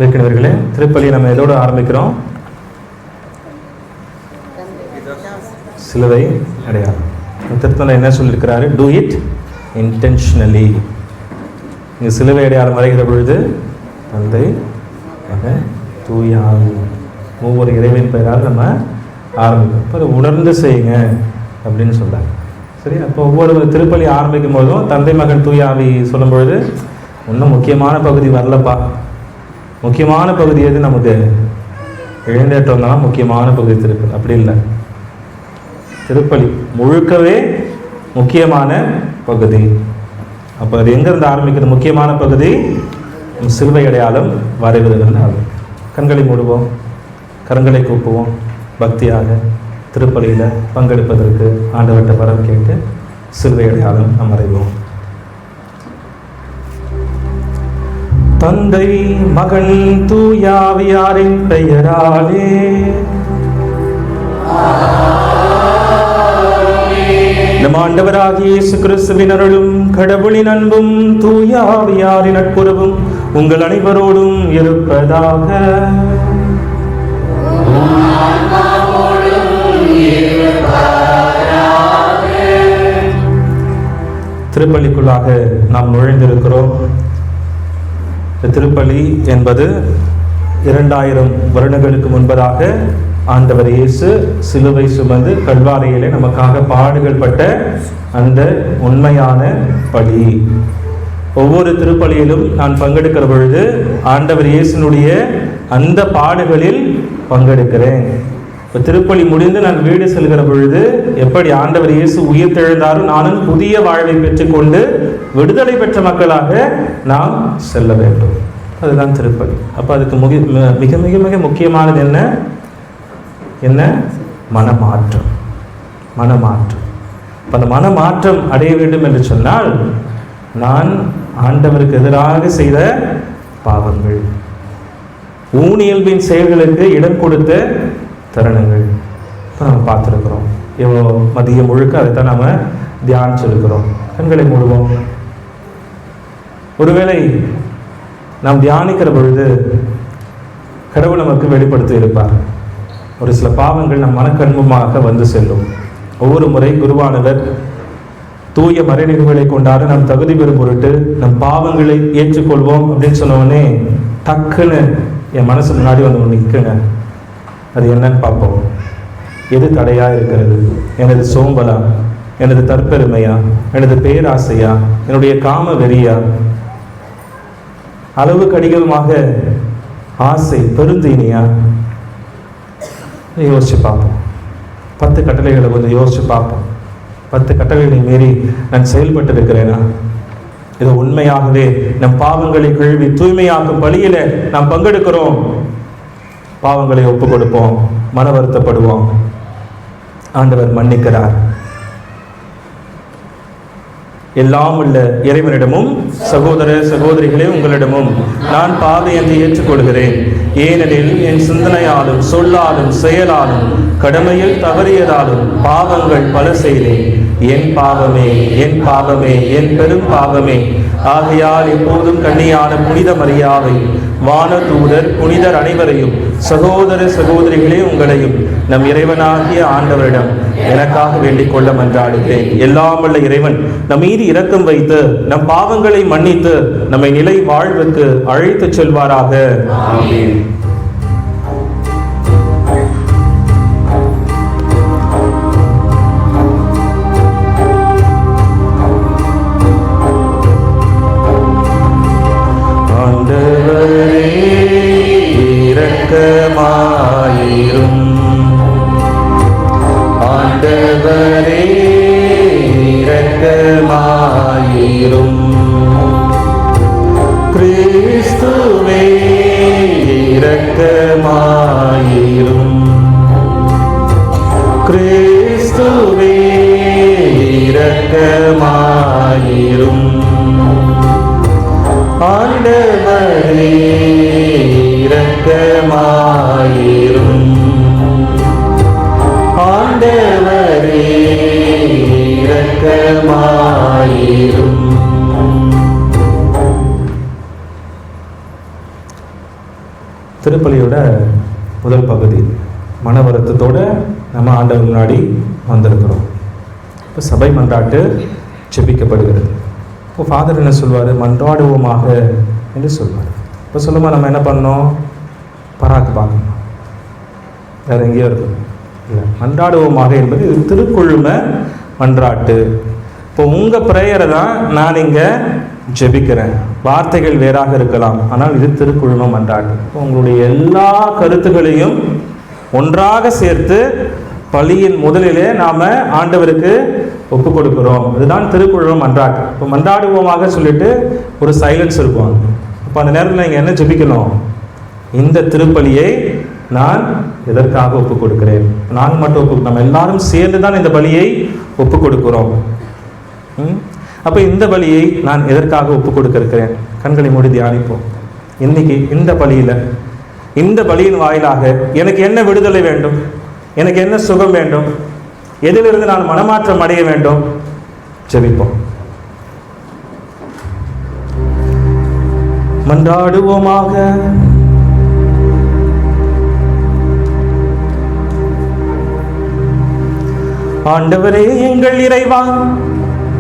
வைக்கிறவர்களே, திருப்பலி நம்ம எதோடு ஆரம்பிக்கிறோம்? சிலுவை அடையாளம். திருத்தந்தை என்ன சொல்லியிருக்கிறாரு? Do it intentionally. இங்கே சிலுவை அடையாளம் வரைகிற பொழுது தந்தை, மகன், தூய ஆவி, ஒவ்வொரு இறைவன் பெயரால் நம்ம ஆரம்பிக்கிறோம். இப்போ உணர்ந்து செய்யுங்க அப்படின்னு சொல்கிறாங்க. சரி, அப்போ ஒவ்வொரு திருப்பலி ஆரம்பிக்கும் போதும் தந்தை, மகன், தூய ஆவி சொல்லும் பொழுது இன்னும் முக்கியமான பகுதி வரலப்பா. முக்கியமான பகுதி எது? நமக்கு எழுந்தேற்றம் தான் முக்கியமான பகுதி திருப்பலி. அப்படி இல்லை, திருப்பலி முழுக்கவே முக்கியமான பகுதி. அப்போ அது எங்கேருந்து ஆரம்பிக்கிறது? முக்கியமான பகுதி சிலுவை அடையாளம் வரைவதிலிருந்து ஆகும். கண்களை மூடுவோம், கரங்களை கூப்புவோம், பக்தியாக திருப்பலியில் பங்கெடுப்பதற்கு ஆண்டவர்கிட்ட வரம் கேட்டு சிலுவை அடையாளம் நாம் வரைவோம். தந்தை, மகன், தூயாவியாரின் பெயராலே. நம் ஆண்டவராகிய இயேசு கிறிஸ்துவின் அருளும் கடவுளின் அன்பும் தூயாவியாரின் நட்புறவும் உங்கள் அனைவரோடும் இருப்பதாக. திருப்பலிக்குள்ளாக நாம் நுழைந்திருக்கிறோம். திருப்பலி என்பது 2000 வருடங்களுக்கு முன்பதாக ஆண்டவர் இயேசு சிலுவை சுமந்து கல்வாரியிலே நமக்காக பாடுகள் பட்ட அந்த உண்மையான பலி. ஒவ்வொரு திருப்பலியிலும் நான் பங்கெடுக்கிற பொழுது ஆண்டவர் இயேசுனுடைய அந்த பாடுகளில் பங்கெடுக்கிறேன். இப்போ திருப்பலி முடிந்து நான் வீடு செல்கிற பொழுது எப்படி ஆண்டவர் இயேசு உயிர் தெழுந்தாரும் நானும் புதிய வாழ்வை பெற்றுக்கொண்டு விடுதலை பெற்ற மக்களாக நாம் செல்ல வேண்டும். அதுதான் திருப்பலி. அப்போ அதுக்கு மிக மிக மிக முக்கியமானது என்ன? மனமாற்றம். மனமாற்றம். இப்போ அந்த மனமாற்றம் அடைய வேண்டும் என்று சொன்னால் நான் ஆண்டவருக்கு எதிராக செய்த பாவங்கள், ஊனியல்பின் செயல்களுக்கு இடம் கொடுத்த தருணங்கள் இப்போ நம்ம பார்த்துருக்குறோம். எவ்வளோ மதியம் முழுக்க அதைத்தான் நம்ம தியானிச்சிருக்கிறோம். கண்களை மூடுவோம். ஒருவேளை நாம் தியானிக்கிற பொழுது கடவுள் நமக்கு வெளிப்படுத்தி இருப்பார். ஒரு சில பாவங்கள் நம் மனக்கண்முமாக வந்து செல்லும். ஒவ்வொரு முறை குருவானவர் தூய மறைநிகழ்வுகளை கொண்டாட நம் தகுதி பெறும் பொருட்டு நம் பாவங்களை ஏற்றுக்கொள்வோம் அப்படின்னு சொன்னோடனே டக்குன்னு என் மனசு முன்னாடி வந்து நிற்குங்க. அது என்னன்னு பார்ப்போம். எது தடையா இருக்கிறது? எனது சோம்பலா, எனது தற்பெருமையா, எனது பேராசையா, என்னுடைய காம வெறியா, அளவுக்கு அதிகமாக ஆசை பெருந்தீனியா? யோசிச்சு பார்ப்போம். 10 கட்டளைகளை கொஞ்சம் யோசிச்சு பார்ப்போம். 10 கட்டளைகளை மீறி நான் செயல்பட்டு இருக்கிறேனா? இது உண்மையாகவே நம் பாவங்களை கழுவி தூய்மையாக்கும் பலியில நாம் பங்கெடுக்கிறோம். பாவங்களை ஒப்பு கொடுப்போம், மன வருத்தப்படுவோம். ஆண்டவர் மன்னிக்கிறார். எல்லாம் உள்ள இறைவனிடமும் சகோதர சகோதரிகளே உங்களிடமும் நான் பாதையை ஏற்றுக்கொள்கிறேன். ஏனெனில் என் சிந்தனையாலும் சொல்லாலும் செயலாலும் கடமையில் தவறியதாலும் பாவங்கள் பல செய்தேன். என் பாவமே, என் பாவமே, என் பெரும் பாவமே. ஆகையால் எப்போதும் கன்னியான புனித மரியாதை, வானதூதர், புனிதர் அனைவரையும், சகோதர சகோதரிகளே உங்களையும் நம் இறைவனாகிய ஆண்டவரிடம் எனக்காக வேண்டிக் கொள்ள மன்றாடுகிறேன். எல்லாம் வல்ல இறைவன் நம் மீது இரக்கம் வைத்து நம் பாவங்களை மன்னித்து நம்மை நிலை வாழ்வுக்கு அழைத்து செல்வாராக. ஆமென். இரக்கமாயிரும் ஆண்டவரே, இரக்கமாயிரும். கிறிஸ்துவே, இரக்கமாயிரும். கிறிஸ்துவே, இரக்கமாயிரும். ஆண்டவரே, இரக்கமாயிரும். ஆண்டவரே, இரக்கமாயிரும். திருப்பலியோட முதல் பகுதி. மன வருத்தத்தோடு நம்ம ஆண்டவர் முன்னாடி வந்திருக்கிறோம். இப்போ சபை மன்றாட்டு ஜெபிக்கப்படுகிறது. இப்போ ஃபாதர் என்ன சொல்வார்? மன்றாடுவோமாக என்று சொல்வார். இப்போ சொல்லுமா நம்ம என்ன பண்ணோம்? பராக்கு பார்க்கணும், வேறு எங்கேயோ இருக்கும் இல்லை. மன்றாடுவோமாக என்பது இது திருக்குழும மன்றாட்டு. இப்போ உங்கள் ப்ரேயரை தான் நான் இங்கே ஜெபிக்கிறேன். வார்த்தைகள் வேறாக இருக்கலாம், ஆனால் இது திருக்குழும மன்றாட்டு. உங்களுடைய எல்லா கருத்துக்களையும் ஒன்றாக சேர்த்து பலியின் முதலிலே நாம் ஆண்டவருக்கு ஒப்பு கொடுக்கிறோம். இதுதான் திருக்குழும மன்றாட்டு. இப்போ மன்றாடுவோமாக சொல்லிட்டு ஒரு சைலன்ஸ் இருக்கும். இப்போ அந்த நேரத்தில் நீங்கள் என்ன ஜெபிக்கணும்? இந்த திருப்பலியை நான் எதற்காக ஒப்பு கொடுக்கிறேன்? நான் மட்டும் நம்ம எல்லாரும் சேர்ந்து தான் இந்த பலியை ஒப்பு கொடுக்கிறோம். அப்போ இந்த பலியை நான் எதற்காக ஒப்பு கொடுக்க இருக்கிறேன்? கண்களை மூடி தியானிப்போம். இன்னைக்கு இந்த பலியில், இந்த பலியின் வாயிலாக எனக்கு என்ன விடுதலை வேண்டும்? எனக்கு என்ன சுகம் வேண்டும்? எதிலிருந்து நான் மனமாற்றம் அடைய வேண்டும்? ஜெபிப்போம். மன்றாடுவோமாக. ஆண்டவரே எங்கள் இறைவா,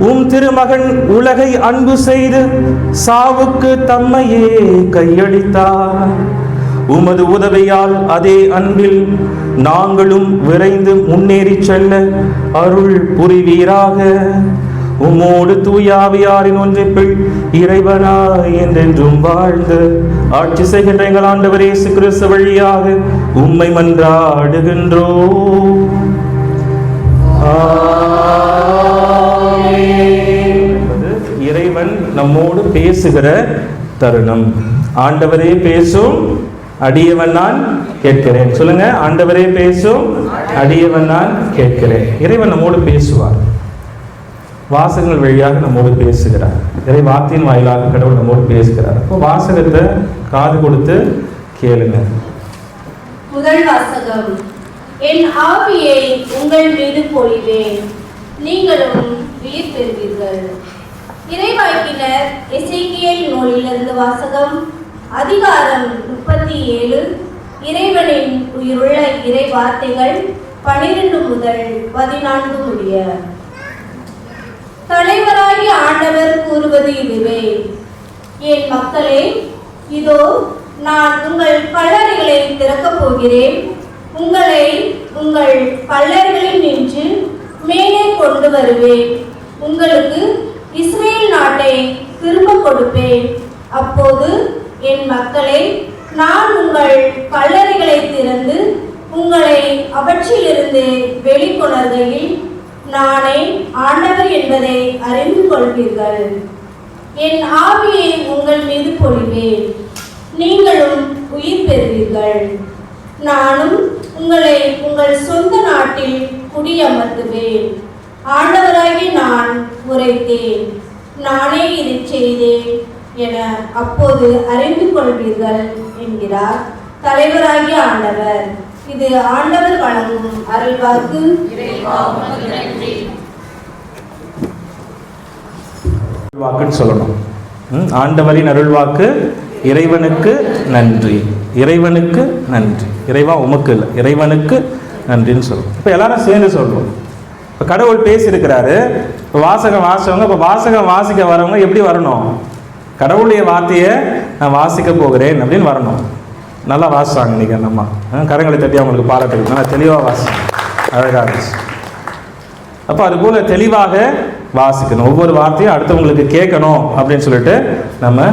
உம் திருமகன் உலகை அன்பு செய்து சாவுக்கு தம்மையே கையளித்தார். உமது உதவியால் அதே அன்பில் நாங்களும் விரைந்து முன்னேறி செல்ல அருள் புரிவீராக. உம்மோடு தூயாவியாரின் ஒன்றிப்பில் இறைவனாய் என்றென்றும் வாழ்ந்து ஆட்சி செய்கின்ற எங்கள் ஆண்டவர் இயேசு கிறிஸ்து வழியாக உம்மை மன்றாடுகின்றோம். இறைவன் நம்மோடு பேசுகிற தருணம். ஆண்டவரே பேசும், அடியவன் நான் கேட்கிறேன். சொல்லுங்க, ஆண்டவரே பேசும், அடியவன் நான் கேட்கிறேன். இறைவன் நம்மோடு பேசுவார். வாசகங்கள் வழியாக நம்மோடு பேசுகிறார். இறை வார்த்தையின் வாயிலாக கடவுள் நம்மோடு பேசுகிறார். அப்போ வாசகத்தை காது கொடுத்து கேளுங்க. முதல் வாசகம். என் ஆவியை உங்கள் மீது பொழிவேன், நீங்களும் உயிர் பெறுவீர்கள். இறைவாக்கினர் எசேக்கியேல் நூலிலிருந்து வாசகம். அதிகாரம் 37. இறைவனின் உயிருள்ள இறை வார்த்தைகள் 12 முதல் 14 முடிய. தலைவராகி ஆண்டவர் கூறுவது இதுவே: என் மக்களே, இதோ நான் உங்கள் கல்லறைகளை திறக்கப் போகிறேன். உங்களை உங்கள் கல்லறைகளில் நின்று மேலே கொண்டு வருவேன். உங்களுக்கு இஸ்ரேல் நாட்டை திரும்ப கொடுப்பேன். அப்போது என் மக்களே, நான் உங்கள் கல்லறைகளை திறந்து உங்களை அவற்றிலிருந்து வெளிக்கொணர்கையில் நானே ஆண்டவர் என்பதை அறிந்து கொள்வீர்கள். என் ஆவியை உங்கள் மீது பொழிவேன், நீங்களும் உயிர் பெறுவீர்கள். நானும் உங்களை உங்கள் சொந்த நாட்டில் குடியமர்த்துவேன். ஆண்டவராகி நான் உரைத்தேன், நானே இதை செய்தேன் என அப்போது அறிந்து கொள்வீர்கள் என்கிறார் தலைவராகிய ஆண்டவர். இது ஆண்டவர் வழங்கும் அருள்வாக்கு. வாக்குன்னு சொல்லணும். ஆண்டவரின் அருள்வாக்கு. இறைவனுக்கு நன்றி, இறைவனுக்கு நன்றி. இறைவா உமக்கு இல்லை, இறைவனுக்கு நன்றின்னு சொல்லணும். இப்போ எல்லாரும் சேர்ந்து சொல்லுவோம். இப்போ கடவுள் பேசியிருக்கிறாரு. இப்போ வாசகம் வாசவங்க, இப்போ வாசகம் வாசிக்க வரவங்க எப்படி வரணும்? கடவுளுடைய வார்த்தையை நான் வாசிக்க போகிறேன் அப்படின்னு வரணும். நல்லா வாசிச்சாங்க இன்னைக்கு அம்மா. கரங்களை தட்டி அவங்களுக்கு பாராட்டு. நல்லா தெளிவாக வாசிங்க, அழகாக. அப்போ அதுபோல் தெளிவாக வாசிக்கணும். ஒவ்வொரு வார்த்தையும் அடுத்தவங்களுக்கு கேட்கணும் அப்படின்னு சொல்லிட்டு நம்ம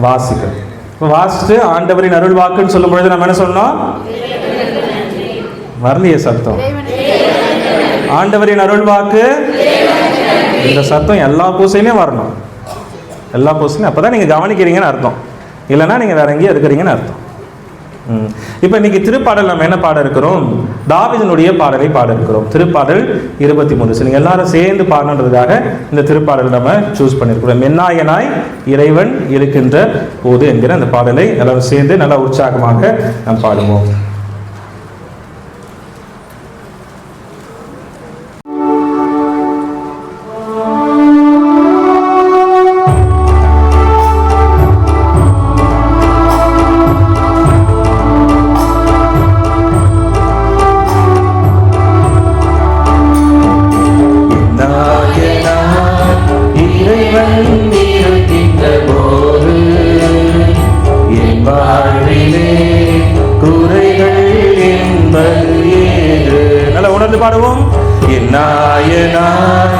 வாசிக்கணும். இப்போ வாசிச்சுட்டு ஆண்டவரின் அருள் வாக்குன்னு சொல்லும் பொழுது நம்ம என்ன சொல்லணும்? வரலையே சத்தம். ஆண்டவரின் அருள் வாக்கு. இந்த சத்தம் எல்லா பூசையுமே வரணும், எல்லா பூசையும். அப்போ தான் நீங்கள் கவனிக்கிறீங்கன்னு அர்த்தம், இல்லைன்னா நீங்கள் வேற எங்கேயும் இருக்கிறீங்கன்னு அர்த்தம். இப்போ இன்னைக்கு திருப்பாடல் நம்ம என்ன பாட இருக்கிறோம்? தாவீதினுடைய பாடலை பாட இருக்கிறோம். திருப்பாடல் 23. நீங்கள் எல்லாரும் சேர்ந்து பாடணுன்றதுக்காக இந்த திருப்பாடல் நம்ம சூஸ் பண்ணியிருக்கிறோம். மென்னாயனாய் இறைவன் இருக்கின்ற போது என்கிற அந்த பாடலை எல்லாரும் சேர்ந்து நல்லா உற்சாகமாக நாம் பாடுவோம். தொடர்ந்து பாடுவோம். என் நாயனாய்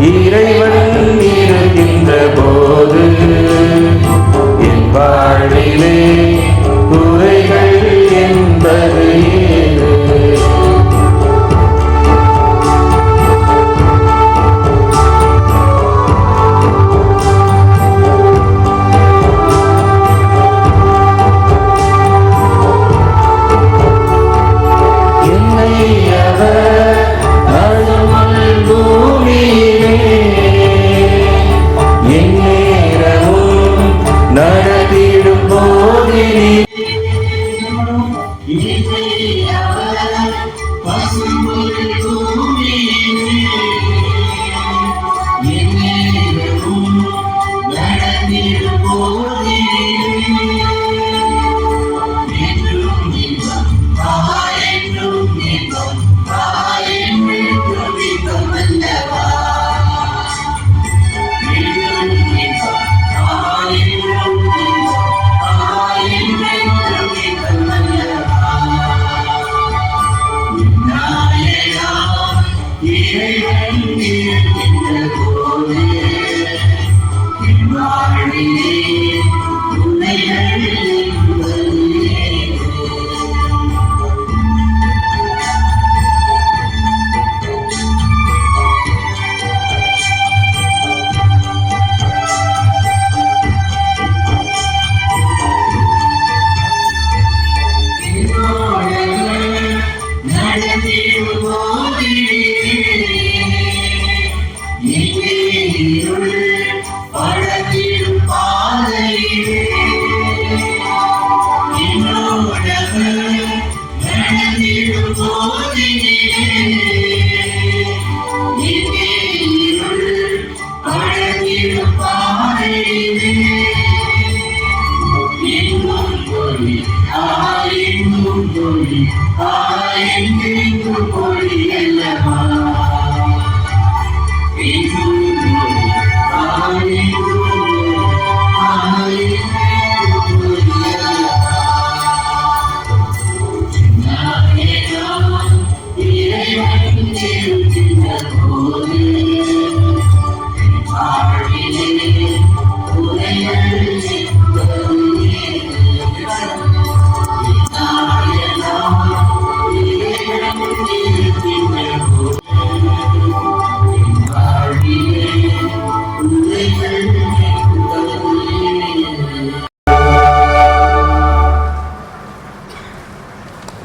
இறைவன் இருக்கின்ற போது என் வாழ்விலே குறைகள் என்பது ஏது? நடத்திடும் போதினி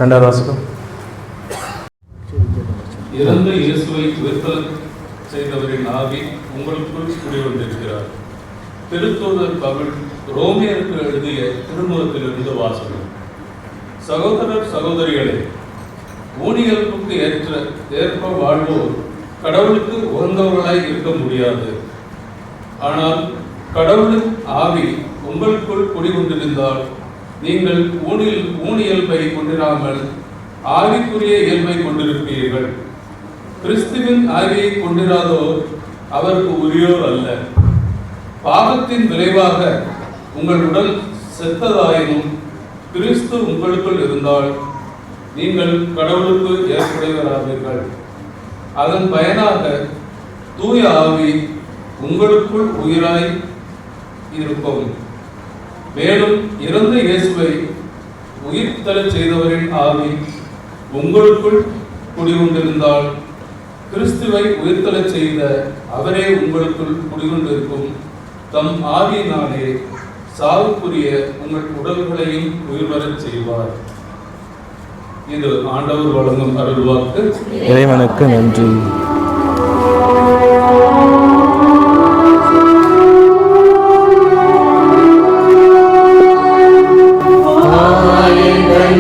இரண்டாவது வாசகம். இறந்த இயேசுவை உயிர்த்தெழ செய்தவரின் ஆவி உங்களுக்குள் குடிவந்திருக்கிறார். திருத்தூதர் பவுல் ரோமியருக்கு எழுதிய திருமுகத்திலிருந்து வாசகம். சகோதரர் சகோதரிகளே, ஊழியர்களுக்கு ஏற்ப வாழ்வோர் கடவுளுக்கு உகந்தவர்களாய் இருக்க முடியாது. ஆனால் கடவுளின் ஆவி உங்களுக்குள் குடிகொண்டிருந்தால் நீங்கள் ஊனியல்பை கொண்டிராமல் ஆவிக்குரிய இயல்பை கொண்டிருப்பீர்கள். கிறிஸ்துவின் ஆவியை கொண்டிராதோர் அவருக்கு உரியோர் அல்ல. பாவத்தின் விளைவாக உங்கள் உடல் செத்ததாயினும் கிறிஸ்து உங்களுக்குள் இருந்தால் நீங்கள் கடவுளுக்கு ஏற்புடையவராவீர்கள். அதன் பயனாக தூய ஆவி உங்களுக்குள் உயிராய் இருக்கும். மேலும் இறந்த இயேசுவை உயிர்த்தெழச் செய்தவரின் ஆவி உங்களுக்குள் குடிகொண்டிருந்தால் கிறிஸ்துவை உயிர்த்தெழச் செய்த அவரே உங்களுக்குள் குடிகொண்டிருக்கும். தம் ஆவியினாலே சாவுக்குரிய உங்கள் உடல்களையும் உயிர் வரச் செய்வார். இது ஆண்டவர் வழங்கும் அருள்வாக்கு. இறைவனுக்கு நன்றி.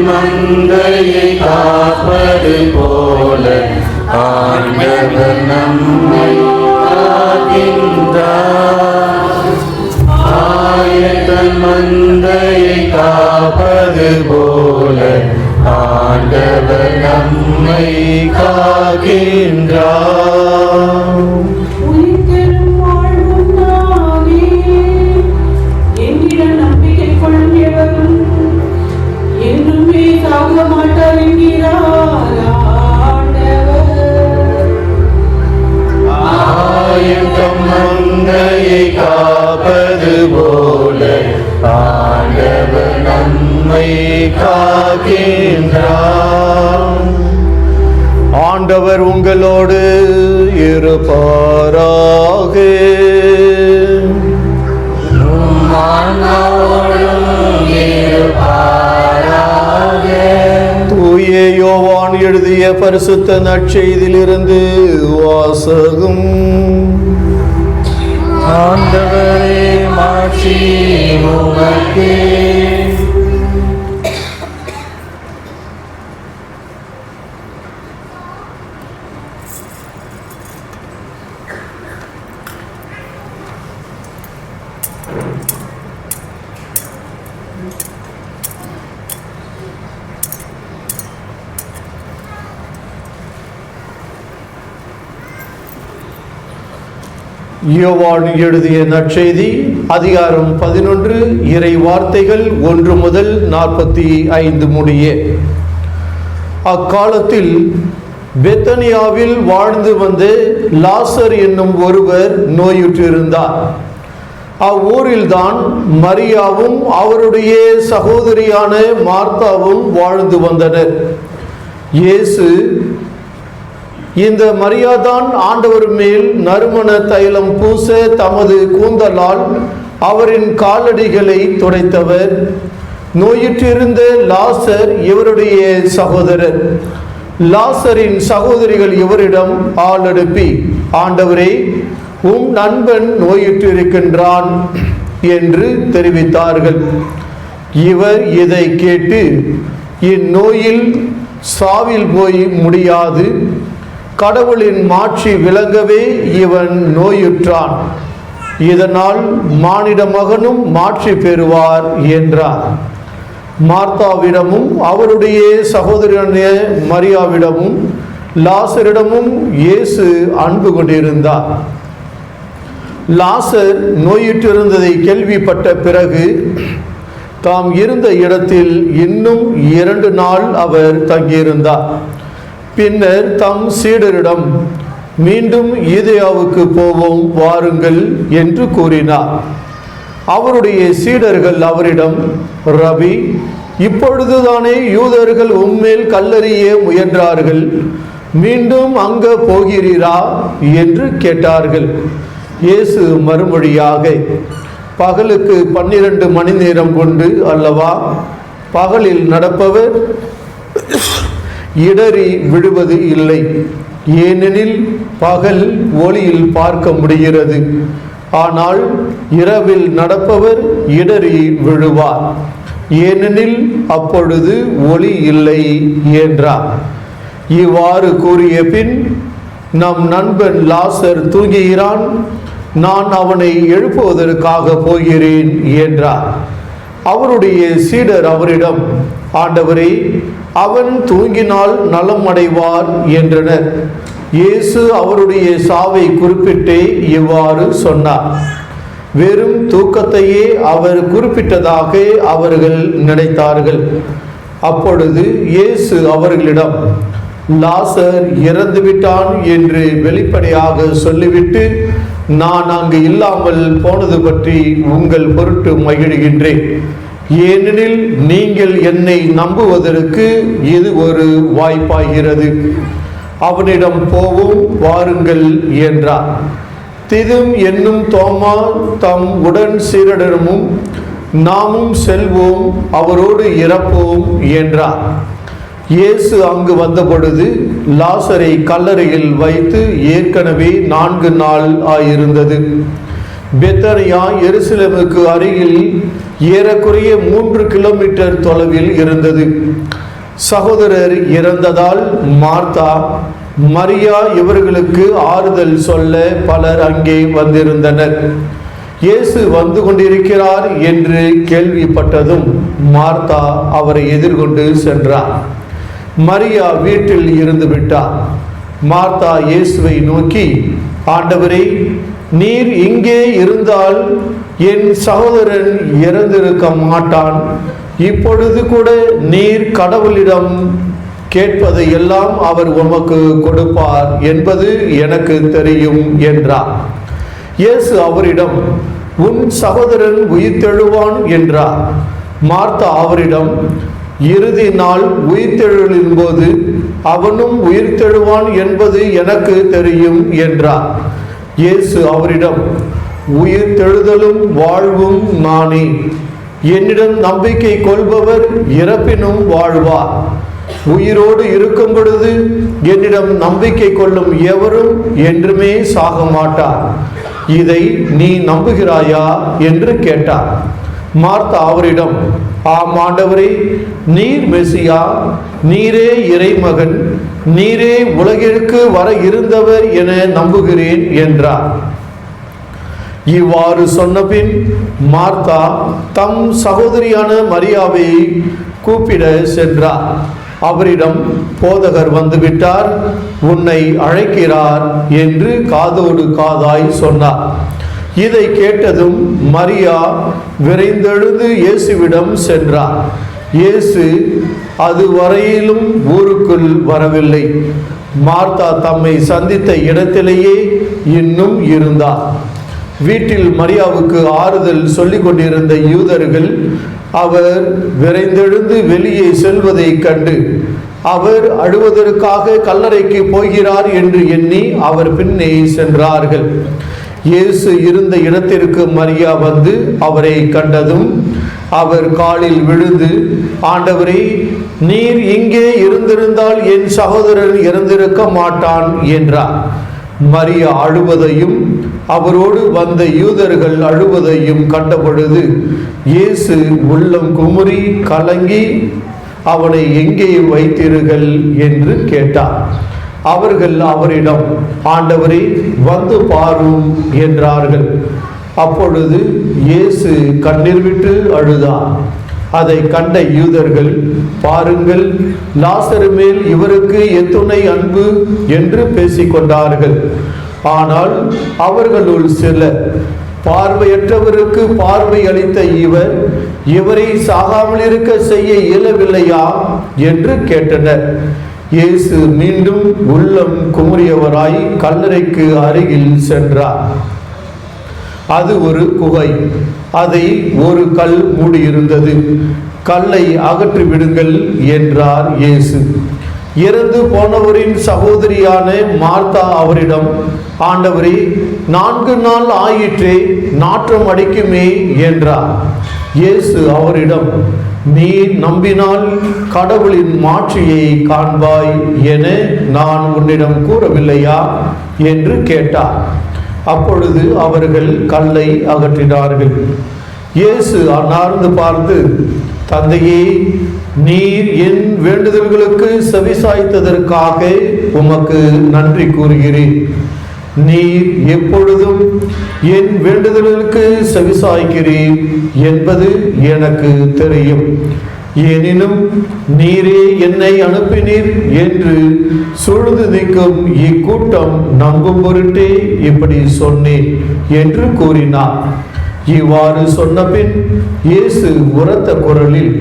மந்தையை காப்பது போல ஆண்டவர் நம்மை காக்கின்றார். ஆயத்தன் மந்தையை காப்பது போல ஆண்டவர் நம்மை காக்கின்றார். என்றுமே சாக மாட்டார் என்கிறார் ஆண்டவர். ஆண்டவர் உங்களோடு இருப்பாராக. தூய யோவான் எழுதிய பரிசுத்த நற்செய்தியிலிருந்து வாசகம். ஆண்டவரே மாட்சி உமக்கே. யோவான் எழுதிய நற்செய்தி அதிகாரம் 11 இறை வார்த்தைகள் 1 முதல் 45 முடிய. அக்காலத்தில் பெத்தனியாவில் வாழ்ந்து வந்த லாசர் என்னும் ஒருவர் நோயுற்றிருந்தார். அவ்வூரில்தான் மரியாவும் அவருடைய சகோதரியான மார்த்தாவும் வாழ்ந்து வந்தனர். இயேசு இந்த மரியாதான் ஆண்டவர் மேல் நறுமண தைலம் பூச தமது கூந்தலால் அவரின் காலடிகளை துடைத்தவர். நோயிற்றிருந்த லாசர் இவருடைய சகோதரர். லாசரின் சகோதரிகள் இவரிடம் ஆள் அனுப்பி, ஆண்டவரே, உம் நண்பன் நோயிற்றிருக்கின்றான் என்று தெரிவித்தார்கள். இவர் இதை கேட்டு, இந்நோயில் சாவில் போய் முடியாது, கடவுளின் மாட்சி விளங்கவே இவன் நோயுற்றான், இதனால் மானிட மகனும் மாட்சி பெறுவார் என்றார். மார்த்தாவிடமும் அவருடைய சகோதரனான மரியாவிடமும் லாசரிடமும் இயேசு அன்பு கொண்டிருந்தார். லாசர் நோயுற்றிருந்ததை கேள்விப்பட்ட பிறகு தாம் இருந்த இடத்தில் இன்னும் 2 நாள் அவர் தங்கியிருந்தார். பின்னர் தம் சீடரிடம், மீண்டும் யூதேயாவுக்கு போவோம் வாருங்கள் என்று கூறினார். அவருடைய சீடர்கள் அவரிடம், ரபி, இப்பொழுதுதானே யூதர்கள் உம்மேல் கல்லெறிய முயன்றார்கள், மீண்டும் அங்க போகிறீரா என்று கேட்டார்கள். இயேசு மறுமொழியாக, பகலுக்கு 12 மணி நேரம் கொண்டு அல்லவா பகலில் நடப்பவர் இடறி விடுவது இல்லை. ஏனெனில் பகல் ஒளியில் பார்க்க முடிகிறது, ஆனால் இரவில் நடப்பவர் இடறி விழுவார், ஏனெனில் அப்பொழுது ஒளி இல்லை என்றார். இவ்வாறு கூறிய பின், நம் நண்பன் லாசர் தூங்குகிறான், நான் அவனை எழுப்புவதற்காக போகிறேன் என்றார். அவருடைய சீடர் அவரிடம், ஆண்டவரே, அவன் தூங்கினால் நலம் அடைவார் என்றனர். இயேசு அவருடைய சாவை குறிப்பிட்டே இவ்வாறு சொன்னார். வெறும் தூக்கத்தையே அவர் குறிப்பிட்டதாக அவர்கள் நினைத்தார்கள். அப்பொழுது இயேசு அவர்களிடம், லாசர் இறந்துவிட்டான் என்று வெளிப்படையாக சொல்லிவிட்டு, நான் அங்கு இல்லாமல் போனது பற்றி உங்கள் பொருட்டு மகிழ்கின்றேன். ஏனெனில் நீங்கள் என்னை நம்புவதற்கு இது ஒரு வாய்ப்பாகிறது. அவனிடம் போவோம் வாருங்கள் என்றார். திதும் என்னும் தோமா தம் உடன் சீடரிடமும், நாமும் செல்வோம், அவரோடு இறப்போம் என்றார். இயேசு அங்கு வந்தபொழுது லாசரை கல்லறையில் வைத்து ஏற்கனவே 4 நாள் ஆயிருந்தது. பெத்தனியா எருசலேமுக்கு அருகில் ஏறக்குறைய 3 கிலோமீட்டர் தொலைவில் இருந்தது. சகோதரர் இறந்ததால் மார்த்தா, மரியா இவர்களுக்கு ஆறுதல் சொல்ல பலர் அங்கே வந்திருந்தனர். இயேசு வந்து கொண்டிருக்கிறார் என்று கேள்விப்பட்டதும் மார்த்தா அவரை எதிர்கொண்டு சென்றார். மரியா வீட்டில் இருந்து விட்டார். மார்த்தா இயேசுவை நோக்கி, ஆண்டவரே, நீர் இங்கே இருந்தால் என் சகோதரன் இறந்திருக்க மாட்டான். இப்பொழுது கூட நீர் கடவுளிடம் கேட்பதை எல்லாம் அவர் உமக்கு கொடுப்பார் என்பது எனக்கு தெரியும் என்றார். இயேசு அவரிடம், உன் சகோதரன் உயிர்த்தெழுவான் என்றார். மார்த்தா அவரிடம், இறுதி நாள் உயிர்த்தெழுதலின் போது அவனும் உயிர்த்தெழுவான் என்பது எனக்கு தெரியும் என்றார். இயேசு அவரிடம், உயிர்த்தெழுதலும் வாழ்வும் நானே. என்னிடம் நம்பிக்கை கொள்பவர் இறப்பினும் வாழ்வார். உயிரோடு இருக்கும் பொழுது என்னிடம் நம்பிக்கை கொள்ளும் எவரும் என்றுமே சாக மாட்டார். இதை நீ நம்புகிறாயா என்று கேட்டார். மார்த்தா அவரிடம், ஆம் ஆண்டவரே, நீர் மெசியா, நீரே இறைமகன், நீரே உலகிற்கு வர இருந்தவர் என நம்புகிறேன் என்றார். இவ்வாறு சொன்னபின் மார்த்தா தம் சகோதரியான மரியாவை கூப்பிட சென்றார். அவரிடம், போதகர் வந்துவிட்டார், உன்னை அழைக்கிறார் என்று காதோடு காதாய் சொன்னார். இதை கேட்டதும் மரியா விரைந்தெழுந்து இயேசுவிடம் சென்றார். இயேசு அதுவரையிலும் ஊருக்குள் வரவில்லை. மார்த்தா தம்மை சந்தித்த இடத்திலேயே இன்னும் இருந்தார். வீட்டில் மரியாவுக்கு ஆறுதல் சொல்லிக் கொண்டிருந்த யூதர்கள் அவர் விரைந்தெழுந்து வெளியே செல்வதை கண்டு அவர் அழுவதற்காக கல்லறைக்கு போகிறார் என்று எண்ணி அவர் பின்னே சென்றார்கள். இயேசு இருந்த இடத்திற்கு மரியா வந்து அவரை கண்டதும் அவர் காலில் விழுந்து, ஆண்டவரே, நீர் இங்கே இருந்திருந்தால் என் சகோதரன் இறந்திருக்க மாட்டான் என்றார். மரியா அழுவதையும் அவரோடு வந்த யூதர்கள் அழுவதையும் கண்டபொழுது இயேசு உள்ளம் குமுறி கலங்கி, அவனை எங்கே வைத்தீர்கள் என்று கேட்டார். அவர்கள் அவரிடம், ஆண்டவரே, வந்து பாரும் என்றார்கள். அப்பொழுது இயேசு கண்ணீர் விட்டு அழுதார். அதை கண்ட யூதர்கள், பாருங்கள், லாசரு மேல் இவருக்கு எத்துணை அன்பு என்று பேசிக்கொண்டார்கள். ஆனால் அவர்களுள் சிலர், பார்வையற்றவருக்கு பார்வை அளித்த இவரை சாகாமல் இருக்க செய்ய இயலவில்லையா என்று கேட்டனர். இயேசு மீண்டும் உள்ளம் குமுறியவராய் கல்லறைக்கு அருகில் சென்றார். அது ஒரு குகை. அதை ஒரு கல் மூடியிருந்தது. கல்லை அகற்றி விடுங்கள் என்றார் இயேசு. இறந்து போனவரின் சகோதரியான மார்த்தா அவரிடம், ஆண்டவரே, 4 நாள் ஆயிற்றே, நாற்றம் அடிக்குமே என்றார். இயேசு அவரிடம், நீ நம்பினால் கடவுளின் மாட்சியை காண்பாய் என நான் உன்னிடம் கூறவில்லையா என்று கேட்டார். அப்பொழுது அவர்கள் கல்லை அகற்றினார்கள். இயேசு அன்னார்ந்து பார்த்து, தந்தையே, நீர் என் வேண்டுதல்களுக்கு செவிசாய்த்ததற்காக உமக்கு நன்றி கூறுகிறேன். நீர் எப்பொழுதும் என் வேண்டுதலுக்கு செவிசாய்க்கிறீர் என்பது எனக்கு தெரியும். எனினும் நீரே என்னை அனுப்பினீர் என்று சூழ்ந்து நிற்கும் இக்கூட்டம் நம்பும் பொருட்டே இப்படி சொன்னேன் என்று கூறினார். இவ்வாறு சொன்னபின் இயேசு உரத்த குரலில்,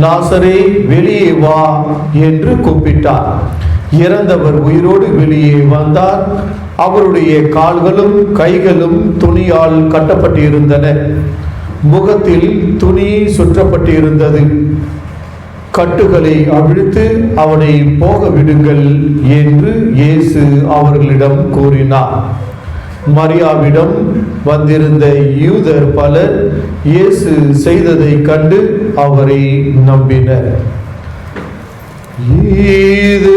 லாசரே, வெளியே வா என்று கூப்பிட்டார். இறந்தவர் உயிரோடு வெளியே வந்தார். அவருடைய கால்களும் கைகளும் துணியால் கட்டப்பட்டிருந்தன. முகத்தில் துணி சுற்றப்பட்டிருந்தது. கட்டுகளை அவிழ்த்து அவனை போக விடுங்கள் என்று இயேசு அவர்களிடம் கூறினார். மரியாவிடம் வந்திருந்த யூதர் பலர் இயேசு செய்ததை கண்டு அவரை நம்பினர். இது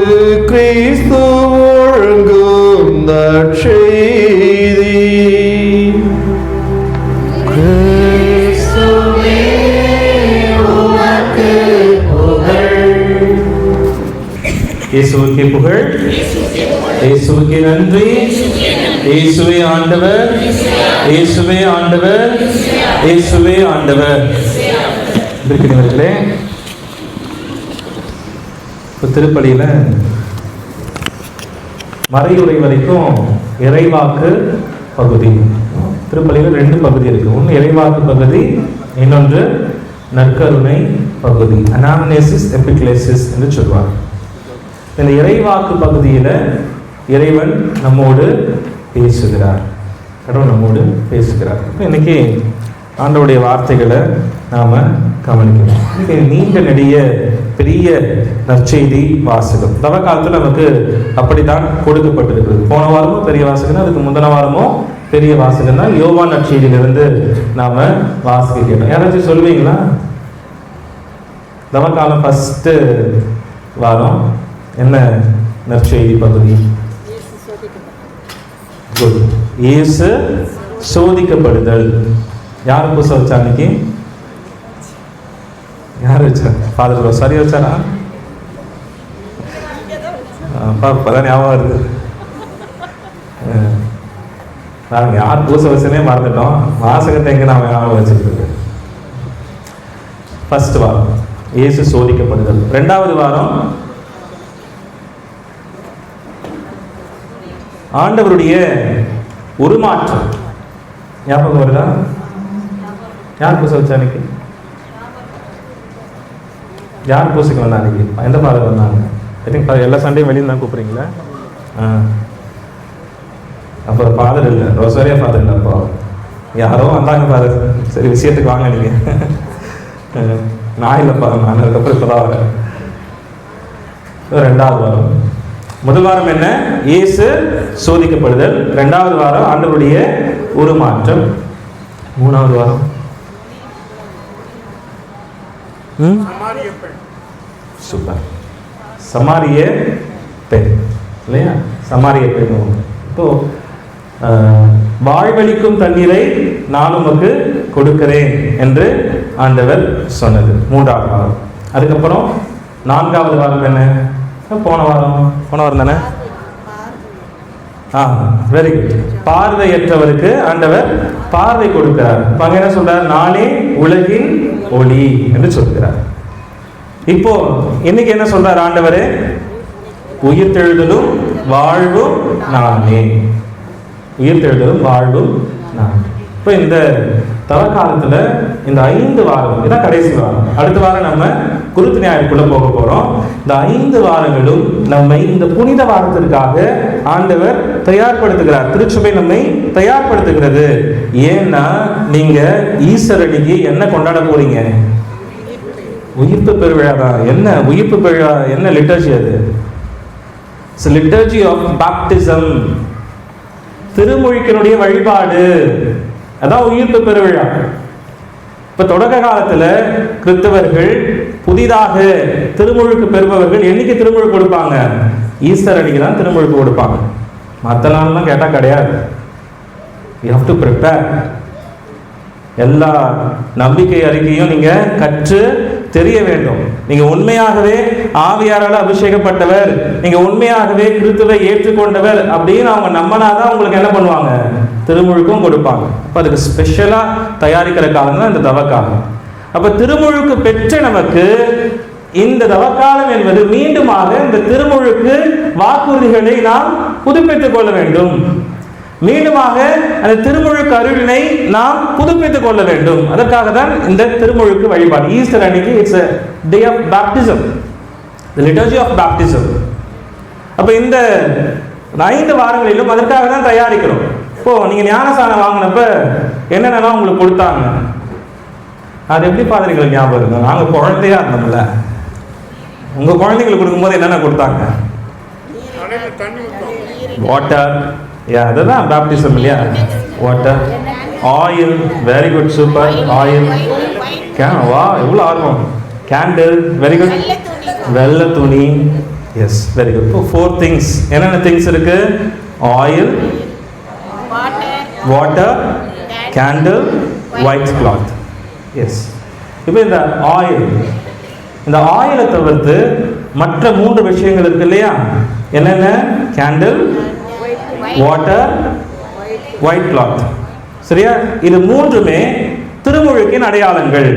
கிறிஸ்து வழங்கும் நற்செய்தி. கிறிஸ்துவே உமக்கு புகழ். இயேசுவுக்கே புகழ், இயேசுவுக்கே நன்றி. இயேசுவே ஆண்டவர், இயேசுவே ஆண்டவர், இயேசுவே ஆண்டவர். இருக்கிறீர்களே, திருப்பலியில் மறையுறை வரைக்கும் இறைவாக்கு பகுதி. திருப்பலியில் 2 பகுதி இருக்கு. ஒன்று இறைவாக்கு பகுதி, இன்னொன்று நற்கருணை பகுதி, அனாம்னேசிஸ் எபிக்லேசிஸ் என்று சொல்வார். இந்த இறைவாக்கு பகுதியில் இறைவன் நம்மோடு பேசுகிறார், கடவுள் நம்மோடு பேசுகிறார். இன்னைக்கு ஆண்டவருடைய வார்த்தைகளை நாம் கவனிக்கணும். இன்னைக்கு நீண்ட நெடிய பெரிய நற்செய்தி வாசகம். தவ காலத்தில் நமக்கு அப்படித்தான் கொடுக்கப்பட்டிருக்கிறது. போன வாரமும் பெரிய வாசகம் தான், அதுக்கு முந்தின வாரமும் பெரிய வாசகம் தான். யோவான் நற்செய்தியிலிருந்து நாம வாசிக்க கேட்டோம். யாராச்சும் சொல்லுவீங்களா? தவ காலம் ஃபர்ஸ்ட் வாரம் என்ன நற்செய்தி பகுதி? குட். இயேசு சோதிக்கப்படுதல். யார் புதுசாக வச்சா அன்னைக்கு? யார் வச்சா? ஃபாதர் ரோசாரி வச்சாரா? அப்பதான் ஞாபகம் இருக்கு. நாங்கள் யார் பூச வச்சனே மறந்துட்டோம். வாசகத்தை எங்க நாம ஞாபகம் வச்சிருக்கு? ஃபர்ஸ்ட் வாரம் இயேசு சோதிக்கப்படுதல். 2வது வாரம் ஆண்டவருடைய உருமாற்றம். ஞாபகம் வருதா? யார் பூச வச்சா அன்னைக்கு? யார் பூசைக்கு வந்தா அன்னைக்கு? எந்த ஃபாதர் வந்தாங்க? ஐ திங்க் எல்லா சண்டையும் வெளியில் தான் கூப்பிட்றீங்களா? அப்போ ஃபாதர் இல்லை, ரோசாரியா ஃபாதர் இல்லை. அப்போ யாரோ வந்தாங்க ஃபாதர். சரி, விஷயத்துக்கு வாங்க நீங்கள். நான் இல்லைப்பா, நான் அதுக்கப்புறம் இப்போ தான் வரேன். 2வது வாரம். முதல் வாரம் என்ன? இயேசு சோதிக்கப்படுதல். 2வது வாரம் ஆண்டவருடைய உருமாற்றம். 3வது வாரம் சூப்பர், சமாரிய பெண் இல்லையா? சமாரிய பெண். இப்போ வாழ்வளிக்கும் தண்ணீரை நான் உமக்கு கொடுக்கிறேன் என்று ஆண்டவர் சொன்னது 3வது வாரம். அதுக்கப்புறம் 4வது வாரம் என்ன? போன வாரம் தானே? Very good. பார்வையற்றவருக்கு ஆண்டவர் பார்வை கொடுக்கிறார். அங்க என்ன சொல்றார்? நானே உலகின் ஒளி என்று சொல்கிறார். இப்போ இன்னைக்கு என்ன சொல்றார் ஆண்டவர்? உயிர்த்தெழுதலும் வாழ்வும் நானே. உயிர்த்தெழுதலும் வாழ்வும் நான். இப்போ இந்த தவக்காலத்துல இந்த 5 வாரம் இதான் கடைசி வாரம். அடுத்த வாரம் நம்ம குருத்து ஞாயிற்றுக்குள்ள போக போறோம். இந்த 5 வாரங்களும் நம்மை இந்த புனித வாரத்திற்காக ஆண்டவர் தயார்படுத்துகிறார். திருச்சபை நம்மை தயார்படுத்துகிறது. ஏன்னா நீங்க ஈஸ்டர் அன்னைக்கு என்ன கொண்டாட போறீங்க? உயிர்ப்பு பெருவிழா தான். என்ன உயிர்ப்பு பெருவிழா? என்ன லிட்டர்ஜி அது? Liturgy of baptism. திருமுழுக்கினுடைய வழிபாடு. அதான் உயிர்ப்பு பெருவிழா. இப்ப தொடக்க காலத்துல கிறிஸ்தவர்கள் புதிதாக திருமுழுக்கு பெறுபவர்கள் என்னைக்கு திருமுழுக்கு கொடுப்பாங்க? ஈஸ்டர் அன்னைக்கு தான் திருமுழுக்கு கொடுப்பாங்க. மற்ற நாள்லாம் கேட்டா கிடையாது. You have to prepare. எல்லா நம்பிக்கை அறிக்கையும் நீங்க கற்று தெரிய வேண்டும். நீங்க உண்மையாகவே ஆவியாரால் அபிஷேகப்பட்டவர், நீங்க உண்மையாகவே கிறிஸ்துவை ஏற்றுக்கொண்டவர் அப்படின்னு அவங்க நம்பினாதான் உங்களுக்கு என்ன பண்ணுவாங்க? திருமுழுக்கும் கொடுப்பாங்க. அப்ப அதுக்கு ஸ்பெஷலா தயாரிக்கிற காலம் தான் இந்த தவக்காலம். அப்ப திருமுழுக்கு பெற்ற நமக்கு இந்த தவக்காலம் என்பது மீண்டுமாக இந்த திருமுழுக்கு வாக்குறுதிகளை நாம் புதுப்பித்துக் கொள்ள வேண்டும். மீண்டுமாக அந்த திருமுழுக்கு அருளினை நாம் புதுப்பித்துக் கொள்ள வேண்டும். அதற்காக தான் இந்த திருமுழுக்கு வழிபாடு. ஈஸ்டர் அன்னைக்கு it's a day of baptism, the liturgy of baptism. அப்ப இந்த 5 வாரங்களிலும் அதற்காக தான் தயாரிக்கிறோம். இப்போ நீங்க ஞானஸ்நானம் வாங்கினப்ப என்னென்னலாம் உங்களுக்கு கொடுத்தாங்க? அது எப்படி பாதிரிகளுக்கு ஞாபகம் இருக்கும்? நாங்க குழந்தையா இருந்தோம்ல, உங்க குழந்தைங்களுக்கு கொடுக்கும்போது என்னென்ன கொடுத்தாங்க? வாட்டர். அதுதான் பேப்டிசம் இல்லையா? Water, oil. Very good, super. Oil. வா, எவ்வளோ ஆர்வம். கேண்டில். Very good. வெள்ளை துணி. Yes, very good. இப்போ 4 திங்ஸ். என்னென்ன திங்ஸ் இருக்கு? Oil, water, candle, white cloth. Yes. இப்போ இந்த ஆயிலை தவிர்த்து மற்ற 3 விஷயங்கள் இருக்கு இல்லையா? என்னென்ன? Candle, water, white cloth. சரியா? இது 3மே திருமுழுக்கின் அடையாளங்கள்.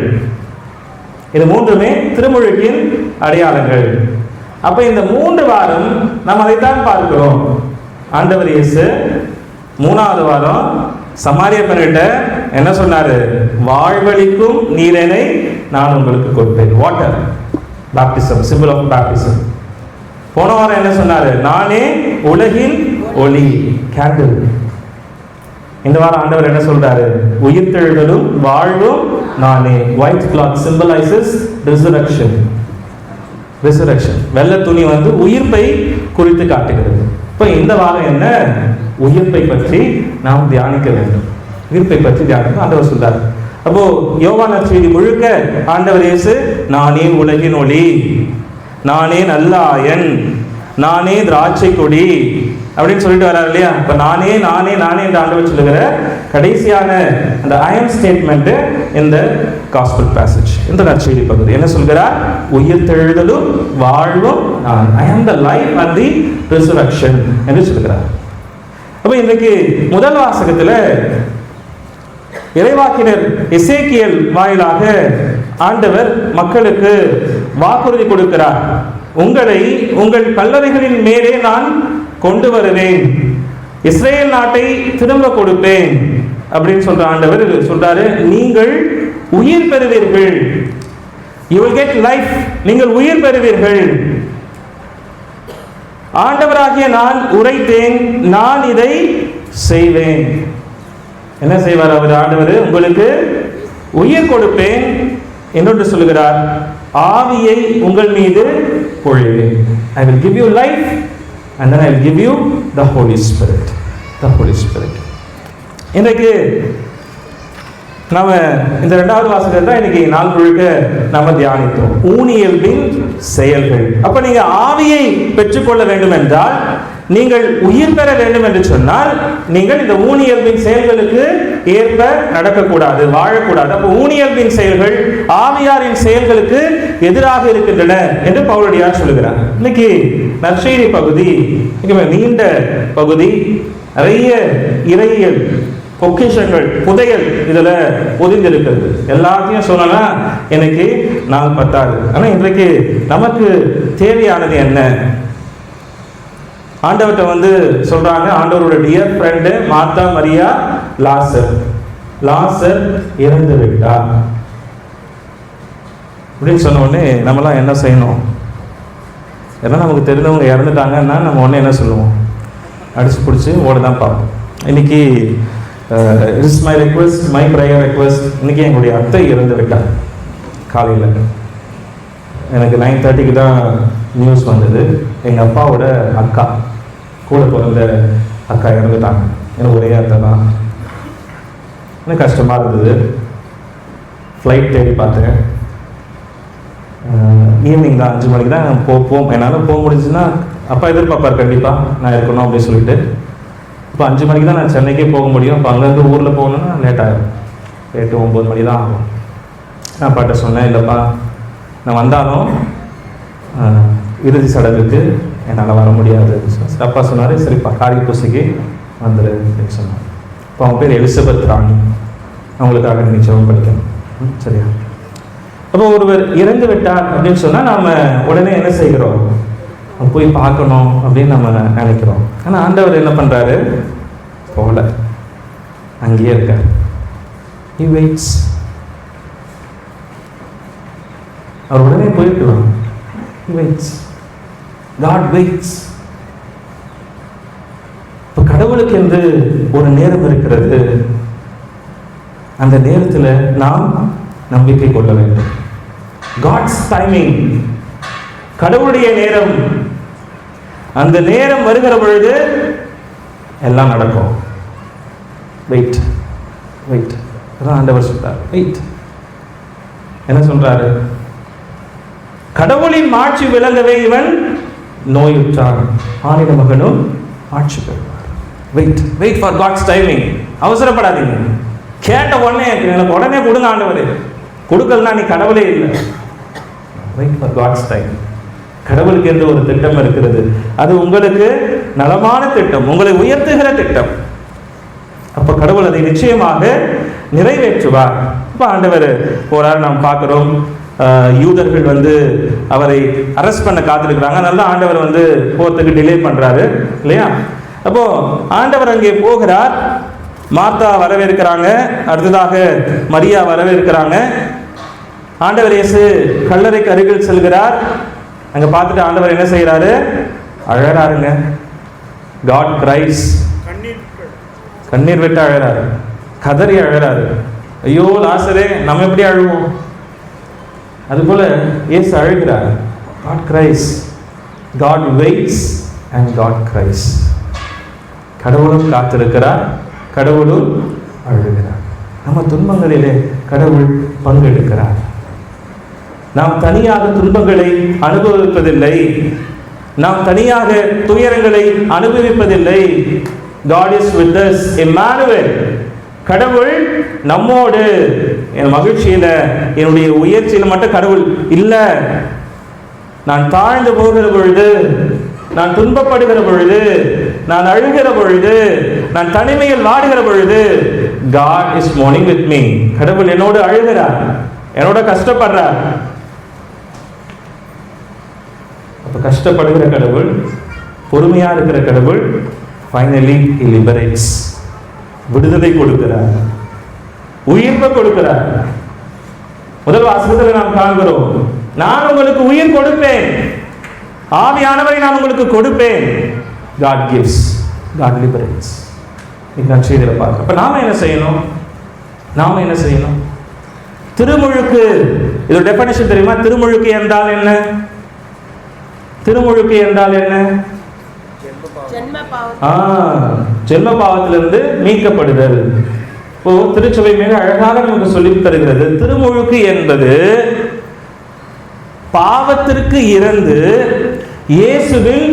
இது 3மே திருமுழுக்கின் அடையாளங்கள். அப்ப இந்த 3 வாரம் நாம் அதைத்தான் பார்க்கிறோம். ஆண்டவர் இயேசு 3வது வாரம் சமாரிய பெண்கிட்ட என்ன சொன்னாரு? வாழ்வளிக்கும் நீரினை நான் உங்களுக்கு கொடுப்பேன். Water, baptism, symbol of baptism. போன வாரம் என்ன சொன்னாரு? நானே உலகின் ஒளி, கேண்டில். இந்த வாரம் ஆண்டவர் என்ன சொல்றாரு? உயிர்த்தெழுதலும் வாழ்வும் நானே. White cloth symbolizes resurrection. Resurrection. வெள்ளை துணி வந்து உயிர்ப்பை குறித்து காட்டுகிறது. இப்போ இந்த வாரம் என்ன? உயிர்ப்பை பற்றி நாம் தியானிக்க வேண்டும். உயிர்ப்பை பற்றி தியானிக்க ஆண்டவர் சொல்றார். அப்போ யோவான் நற்செய்தி முழுக்க ஆண்டவர் இயேசு நானே உலகின் ஒளி, நானே நல்ல ஆயன், நானே திராட்சை கொடி அப்படின்னு சொல்லிட்டு வர்றாரு இல்லையா? இப்ப நானே நானே நானே என்று ஆண்டவர் சொல்லுகிற கடைசியான அந்த ஐஎம் ஸ்டேட்மெண்ட் இந்த காஸ்பல் பேசேஜ், இந்த நற்செய்தி பகுதி என்ன சொல்கிறார்? உயிர்த்தெழுதலும் வாழ்வும் நான், ஐ ஆம் the life and the resurrection என்று சொல்கிறார். அப்ப இன்றைக்கு முதல் வாசகத்துல இறைவாக்கினர் எசேக்கியேல் வாயிலாக ஆண்டவர் மக்களுக்கு வாக்குறுதி கொடுக்கிறார். உங்களை உங்கள் கல்லறைகளின் மேலே நான் கொண்டு வருவேன், இஸ்ரேல் நாட்டை திரும்ப கொடுப்பேன் அப்படின்னு சொல்ற ஆண்டவர் சொல்றாரு. நீங்கள் உயிர் பெறுவீர்கள், you will get life, நீங்கள் உயிர் பெறுவீர்கள். ஆண்டவராகிய நான் உரைத்தேன், நான் இதை செய்வேன். என்ன செய்வார் அவர்? ஆண்டவர் உங்களுக்கு உயிர் கொடுப்பேன். இன்னொன்று சொல்லுகிறார், ஆவியை உங்கள் மீது பொழிவேன். I will give you life and then I will give you the Holy Spirit. The Holy Spirit. இன்றைக்கு நாம இந்த இரண்டாவது வாசகத்தை தான் இன்னைக்கு நாள் முழுக்க நாம தியானித்தோம். ஊனியல்பின் செயல்கள். அப்ப நீங்க ஆவியை பெற்றுக்கொள்ள வேண்டும் என்றால், நீங்கள் உயிர் பெற வேண்டும் என்று சொன்னால், நீங்கள் இந்த ஊனியல்பின் செயல்களுக்கு ஏற்ப நடக்கக்கூடாது, வாழக்கூடாது. அப்ப ஊனியல்பின் செயல்கள் ஆவியாரின் செயல்களுக்கு எதிராக இருக்கின்றன என்று பவுலடியார் சொல்லுகிறார். இன்னைக்கு நற்செய்தி பகுதி நீண்ட பகுதி, நிறைய இறையியல் பொக்கிஷங்கள், புதையல் இதுல பொதிந்திருக்கிறது. எல்லாத்தையும் சொல்லனா எனக்கு நாள் பத்தாது. ஆனா இன்றைக்கு நமக்கு தேவையானது என்ன? ஆண்டவர்கிட்ட வந்து சொல்றாங்க, ஆண்டவரோட டியர் ஃப்ரெண்டு மார்த்தா, மரியா, லாசர். லாசர் இறந்து விட்டார் அப்படின்னு சொன்ன உடனே நம்மளாம் என்ன செய்யணும்? ஏன்னா நமக்கு தெரிஞ்சவங்க இறந்துட்டாங்கன்னா நம்ம உடனே என்ன சொல்லுவோம்? அடிச்சு பிடிச்சி ஓட தான் பார்ப்போம். இன்னைக்கு it's my request, my prayer request. இன்னைக்கு எங்களுடைய அத்தை இறந்து விட்டார். காலையில் எனக்கு 9:30க்கு தான் நியூஸ் வந்தது. எங்கள் அப்பாவோட அக்கா, கூட பிறந்த அக்கா இறந்துட்டாங்க. எனக்கு ஒரே அத்தை தான். எனக்கு கஷ்டமாக இருந்தது. ஃப்ளைட் தேடி பார்த்தேன். ஈவினிங் தான் 5 மணிக்கு தான் போவோம். என்னால் போக முடிஞ்சுன்னா அப்பா எதிர்பார்ப்பார் கண்டிப்பாக நான் இருக்கணும் அப்படின்னு சொல்லிட்டு. இப்போ 5 மணிக்கு தான் நான் சென்னைக்கே போக முடியும். இப்போ அங்கேருந்து ஊரில் போகணுன்னா லேட் ஆகிடும். 8-9 மணி தான் ஆகும். நான் அப்பாட்ட சொன்னேன், இல்லைப்பா நான் வந்தாலும் இறுதி சடங்குக்கு என்னால் வர முடியாது. அப்பா சொன்னார், சரிப்பா காரி பூசைக்கு வந்துடு அப்படின்னு சொன்னார். இப்போ அவங்க பேர் எலிசபெத் ராணி. அவங்களுக்காக நீங்கள் ஜெபம் படிக்கணும், சரியா? அப்போ ஒருவர் இறந்து விட்டார் அப்படின்னு சொன்னால் நாம் உடனே என்ன செய்கிறோம்? போய் பார்க்கணும் அப்படின்னு நம்ம நினைக்கிறோம். ஆனால் ஆண்டவர் என்ன பண்ணுறாரு? போகல, அங்கேயே இருக்கார். He waits. அவர் உடனே போயிருக்கலாம். He waits. God waits. இப்போ கடவுளுக்கு என்று ஒரு நேரம் இருக்கிறது. அந்த நேரத்தில் நாம் நம்பிக்கை கொள்ள வேண்டும். God's timing, கடவுளுடைய நேரம். அந்த நேரம் வருகிற பொழுது எல்லாம் நடக்கும். Wait wait. அதான் ஆண்டவர் சொல்றார், வெயிட். என்ன சொல்றாரு? கடவுளின் ஆட்சி விளங்கவே இவன் நோயுற்றான், ஆணின மகனும் ஆட்சி பெறுவார். Wait wait for God's timing. அவசரப்படாதீங்க. கேட்ட உடனே எனக்கு உடனே கொடுங்க ஆண்டவரே. கொடுக்கலன்னா நீ கடவுளே இல்லை. Wait for God's time. கடவுளுக்கு என்று ஒரு திட்டம் இருக்கிறது. அது உங்களுக்கு நலமான திட்டம், உங்களை உயர்த்துகிற திட்டம். அப்ப கடவுள் அதை நிச்சயமாக நிறைவேற்றுவார். இப்ப ஆண்டவர் போறாரு, நாம் பார்க்கிறோம். யூதர்கள் வந்து அவரை அரெஸ்ட் பண்ண காத்திருக்கிறாங்க. அதனால தான் ஆண்டவர் வந்து போறதுக்கு டிலே பண்றாரு இல்லையா? அப்போ ஆண்டவர் அங்கே போகிறார். மார்த்தா வரவேற்கிறாங்க, அடுத்ததாக மரியா வரவேற்கிறாங்க. ஆண்டவர் இயேசு கல்லறைக்கு அருகில் செல்கிறார். அங்க பார்த்துட்டு ஆண்டவர் என்ன செய்யறாரு? அழறாருங்க. God cries. கண்ணீர் விட்டு அழறாரு, கதறி அழறாரு. ஐயோ லாசரே, நம்ம எப்படி அழுவோம்? அதுபோல இயேசு அழுகிறார். God cries. God waits and God cries. கடவுளும் காத்திருக்கிறார், கடவுளும் அழுகிறார். நம்ம துன்பங்களிலே கடவுள் பங்கெடுக்கிறார். நாம் தனியாக துன்பங்களை அனுபவிப்பதில்லை, நாம் தனியாக துயரங்களை அனுபவிப்பதில்லை. God is with us, Emmanuel. கடவுள் நம்மோடு. என் மகிழ்ச்சியில, என்னுடைய உயர்ச்சியில மட்டும் கடவுள் இல்லை. நான் தாழ்ந்து போகிற பொழுது, நான் துன்பப்படுகிற பொழுது, நான் அழுகிற பொழுது, நான் தனிமையில் வாடுகிற பொழுது, God is mourning with me. கடவுள் என்னோடு அழுகிறார், என்னோட கஷ்டப்படுறார். அப்ப கஷ்டப்படுகிற கடவுள், பொறுமையா இருக்கிற கடவுள், finally he liberates. விடுதலை கொடுக்கிறார், உயிர்ப்பை கொடுக்கிறார். முதல் வாசகத்தில் நாம் காண்கிறோம், நான் உங்களுக்கு உயிர் கொடுப்பேன், ஆவியானவரை நான் உங்களுக்கு கொடுப்பேன். God gives, God liberates. இந்த செய்தியில பார்க்க. அப்ப நாம என்ன செய்யணும்? நாம என்ன செய்யணும்? திருமுழுக்கு, இதோட டெஃபினிஷன் தெரியுமா? திருமுழுக்கு என்றால் என்ன? திருமுழுக்கு என்றால் என்ன? ஜென்ம பாவத்திலிருந்து மீட்கப்படுதல். இப்போ திருச்சபை மிக அழகாக நமக்கு சொல்லி தருகிறது. திருமுழுக்கு என்பது பாவத்திற்கு இறந்து இயேசுவில்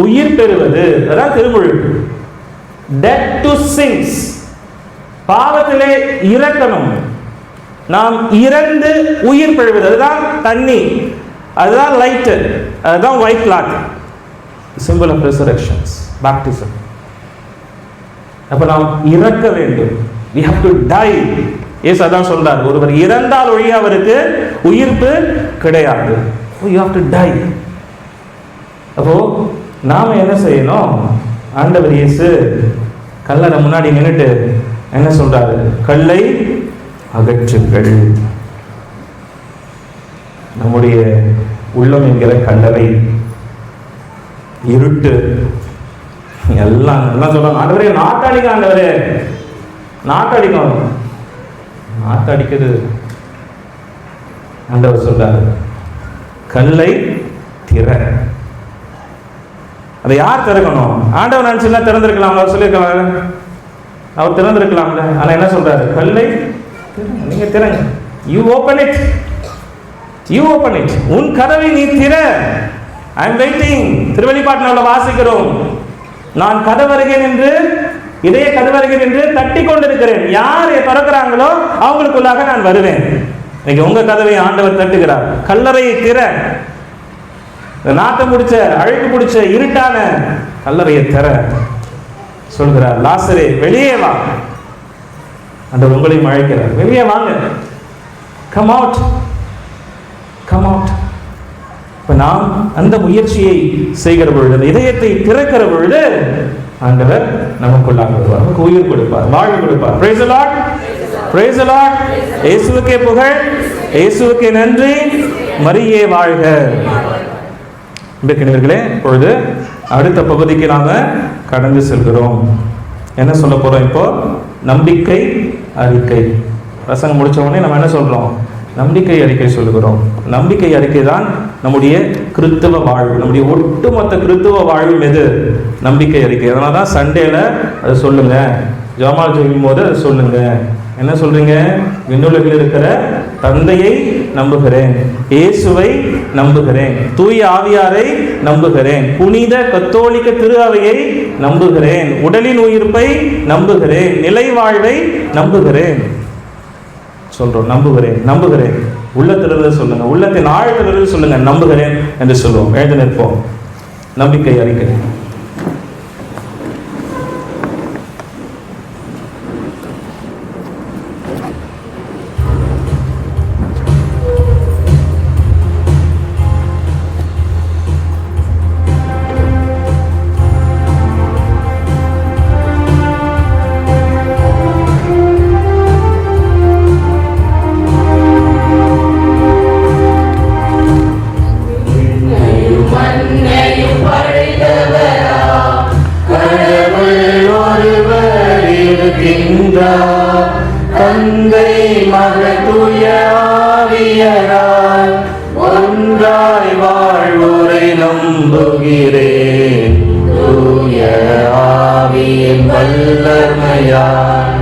உயிர் பெறுவது. அதான் திருமுழுக்கு. Dead to sins. பாவத்திலே இறக்கணும், நாம் இறந்து உயிர் பெறுவது. அதுதான் தண்ணி, அதுதான் லைட், அதுதான் white cloth, symbol of resurrections, baptism. அப்ப நாம் இறக்க வேண்டும். we have to die. இயேசு அதான் சொல்றார், ஒருவர் இறந்தால் ஒழிய அவருக்கு உயிர்ப்பு கிடையாது. you have to die. அப்போ நாம என்ன செய்யணும்? ஆண்டவர் இயேசு கல்லறை முன்னாடி நின்னுட்டு என்ன சொல்றாரு? கல்லை அகற்றுங்கள். நம்முடைய உள்ளம் என்கிற கல்லறை, இருட்டு, எல்லாம் சொல்றாங்க. ஆண்டவரே நாட்டடிக்க, ஆண்டவரே நாட்டடிக்கும். நாட்டடிக்கிறது ஆண்டவர் சொல்றாரு, கல்லை திற. அதை யார் திறக்கணும்? ஆண்டவர் நினைச்சுன்னா திறந்திருக்கலாம், அவர் சொல்லியிருக்கலாம், அவர் திறந்திருக்கலாம்ல. ஆனா என்ன சொல்றாரு? கல்லை நீங்க திறங்க. You open it, you open it. உன் கதவை நீ திற. I am waiting. திருவெளிப்பாட்டில் வாசிக்கிறோம், நான் கதவருகேன் என்று, இதய கதவருகேன் என்று தட்டி கொண்டிருக்கிறேன். யார் திறக்கிறாங்களோ அவங்களுக்குள்ளாக நான் வருவேன். இன்னைக்கு உங்க கதவை ஆண்டவர் தட்டுகிறார். கல்லறையை திற. நாட்டம் முடிச்ச, அழுக்கு பிடிச்ச, இருட்டான கல்லறையை திற சொல்கிறார். லாசரே வெளியே வா. ஆண்டவர் உங்களையும் அழைக்கிறார், வெளியே வாங்க. Come out, come out. இப்ப நாம் அந்த முயற்சியை செய்கிற பொழுது, அந்த இதயத்தை திறக்கிற பொழுது ஆண்டவர் நமக்குள்ளாக வருவார், நமக்கு உயிர் கொடுப்பார், வாழ்வு கொடுப்பார். Praise the Lord, praise the Lord. இயேசுவுக்கே புகழ், இயேசுவுக்கே நன்றி, மரியே வாழ்க. இன்றைக்கினர்களே, இப்பொழுது அடுத்த பகுதிக்கு நாம கடந்து செல்கிறோம். என்ன சொல்ல போறோம் இப்போ? நம்பிக்கை அறிக்கை. பிரசங்கம் முடிச்ச உடனே நம்ம என்ன சொல்றோம்? நம்பிக்கை அறிக்கை சொல்லுகிறோம். நம்பிக்கை அறிக்கை தான் நம்முடைய கிறிஸ்தவ வாழ்வு, நம்முடைய ஒட்டுமொத்த கிறிஸ்தவ வாழ்வு எது? நம்பிக்கை அறிக்கை. அதனால தான் சண்டேல அது சொல்லுங்க, ஜெபமாலை செய்யும் போது அது சொல்லுங்க. என்ன சொல்றீங்க? விண்ணுலகில் இருக்கிற தந்தையை நம்புகிறேன், இயேசுவை நம்புகிறேன், தூய ஆவியாரை நம்புகிறேன், புனித கத்தோலிக்க திரு அவையை நம்புகிறேன், உடலின் உயிர்ப்பை நம்புகிறேன், நிலை வாழ்வை நம்புகிறேன் சொல்றோம். நம்புகிறேன், நம்புகிறேன். உள்ளத்திலிருந்து சொல்லுங்க, உள்ளத்தின் ஆழத்திலிருந்து சொல்லுங்க, நம்புகிறேன் என்று சொல்லுவோம். எழுந்து நிற்போம். நம்பிக்கை அறிக்கை. தந்தை மகன் தூய ஆவியரால் ஒன்றாய் வாழ்வு நம்புகிறேன். தூய ஆவியின் வல்லமையால்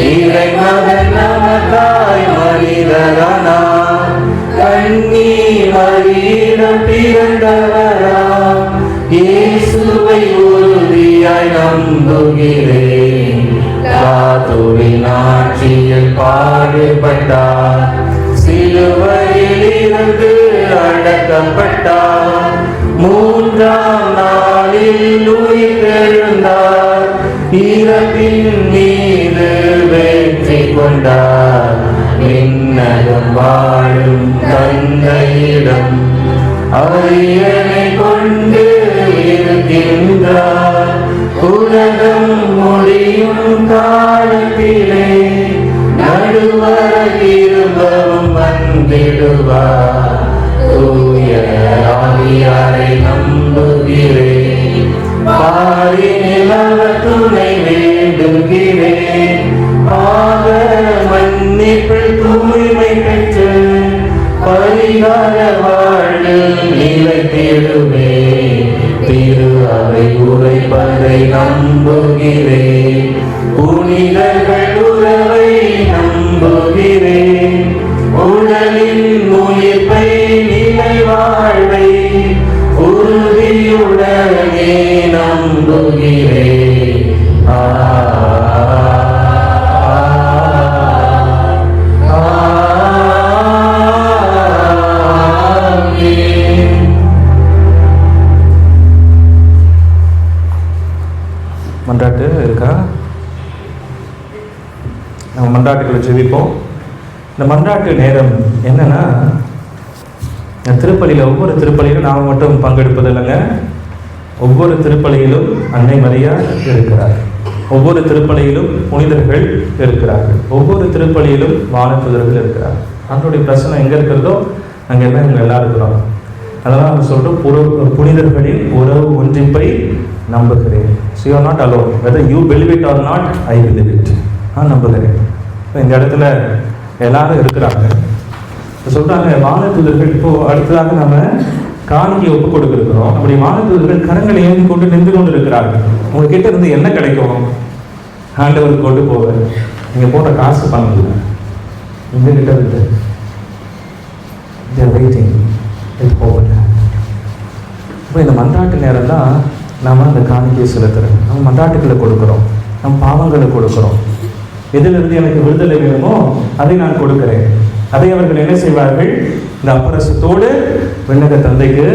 இறைமகன் நமக்காய் மனிதரானார். கன்னி மரியிடம் பிறந்தவராம் இயேசுவை உறுதியாய் நம்புகிறேன். காதோலின் ஆட்சியில் பாடுபட்டார், சிலுவையில் இருந்து அடக்கப்பட்டார், மூன்றாம் நாளில் உயிர்த்தெழுந்தார், இறப்பின் மீது வெற்றி கொண்டார். விண்ணகம் வாழும் தந்தையிடம் அரியணை கொண்டு இருக்கின்றார். உலகம் முடியும் காலத்திலே நடுவர் திரும்பவும் வந்திடுவார். தூய ஆவியாரை நம்புகிறேன். பாரினில் அவர் துணை வேண்டுகிறேன். பாவ மன்னிப்பில் தூய்மை பெற்று பரிகார வாழ்வில் நிலைத்திடுவேன். திரு அவை உரைப்பதை நம்புகிறேன். புனிதர்கள் உறவை நம்புகிறேன். உடலின் உயிர்ப்பை நிலை வாழ்வை உறுதியுடனே நம்புகிறேன். மன்றாட்டு இருக்கா? நம்ம மன்றாட்டுகளை ஜெபிப்போம். இந்த மன்றாட்டு நேரம் என்னன்னா, திருப்பலியில் ஒவ்வொரு திருப்பலியிலும் நாம் மட்டும் பங்கெடுப்பது இல்லைங்க. ஒவ்வொரு திருப்பலியிலும் அன்னை மரியா இருக்கிறார். ஒவ்வொரு திருப்பலியிலும் புனிதர்கள் இருக்கிறார்கள். ஒவ்வொரு திருப்பலியிலும் வானதூதர்கள் இருக்கிறார். அவனுடைய பிரச்சனை எங்கே இருக்கிறதோ அங்கே எல்லாம் இவங்க எல்லாம் இருக்கிறோம். அதனால் அவங்க சொல்கிறோம், புனிதர்களின் உறவு ஒன்றிப்பை நம்புகிறேன். So you are not alone. Whether you believe it or not, I believe it. நான் நம்புகிறேன். இந்த இடத்துல எல்லாரும் இருக்கிறாங்க. சொல்கிறாங்க வானதூதர்கள். இப்போது அடுத்ததாக நம்ம காணிக்கை ஒப்பு கொடுக்கிறோம். அப்படி வானதூதர்கள் கரங்களை ஏந்தி கொண்டு நின்று கொண்டு இருக்கிறார்கள். உங்ககிட்ட இருந்து என்ன கிடைக்கும்? ஆண்டவருக்கு கொண்டு போவேன். நீங்கள் போடுற காசு பண்ணல, எங்ககிட்ட இருந்து வெயிட்டிங் இது போகல. இப்போ இந்த மன்றாட்டு நேரம் தான் நாம் அந்த காணிக்கையை செலுத்துகிறோம். நம்ம மன்றாட்டுக்களை கொடுக்குறோம், நம்ம பாவங்களை கொடுக்குறோம். எதிலிருந்து எனக்கு விடுதலை வேணுமோ அதை நான் கொடுக்கிறேன். அதை அவர்கள் என்ன செய்வார்கள்? இந்த அப்பரசத்தோடு விண்ணக தந்தைக்கு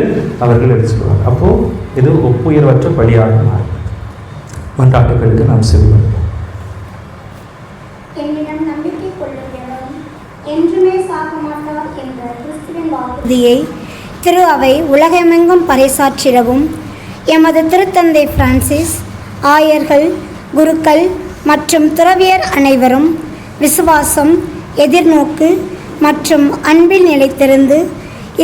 அவர்கள் எடுத்து சொல்வார்கள். அப்போது இது ஒப்புயர்வற்ற பலியாக மன்றாட்டுகளுக்கு நாம் செல்வோம். என்னிடம் நம்பிக்கை கொள்ளுகிறவன் என்றுமே சாக மாட்டார் என்ற கிறிஸ்துவின் வாக்குறுதியை திரு அவை உலகமெங்கும் பறைசாற்றிடவும் எமது திருத்தந்தை பிரான்சிஸ், ஆயர்கள், குருக்கள் மற்றும் துறவியர் அனைவரும் விசுவாசம், எதிர்நோக்கு மற்றும் அன்பில் நிலைத்திருந்து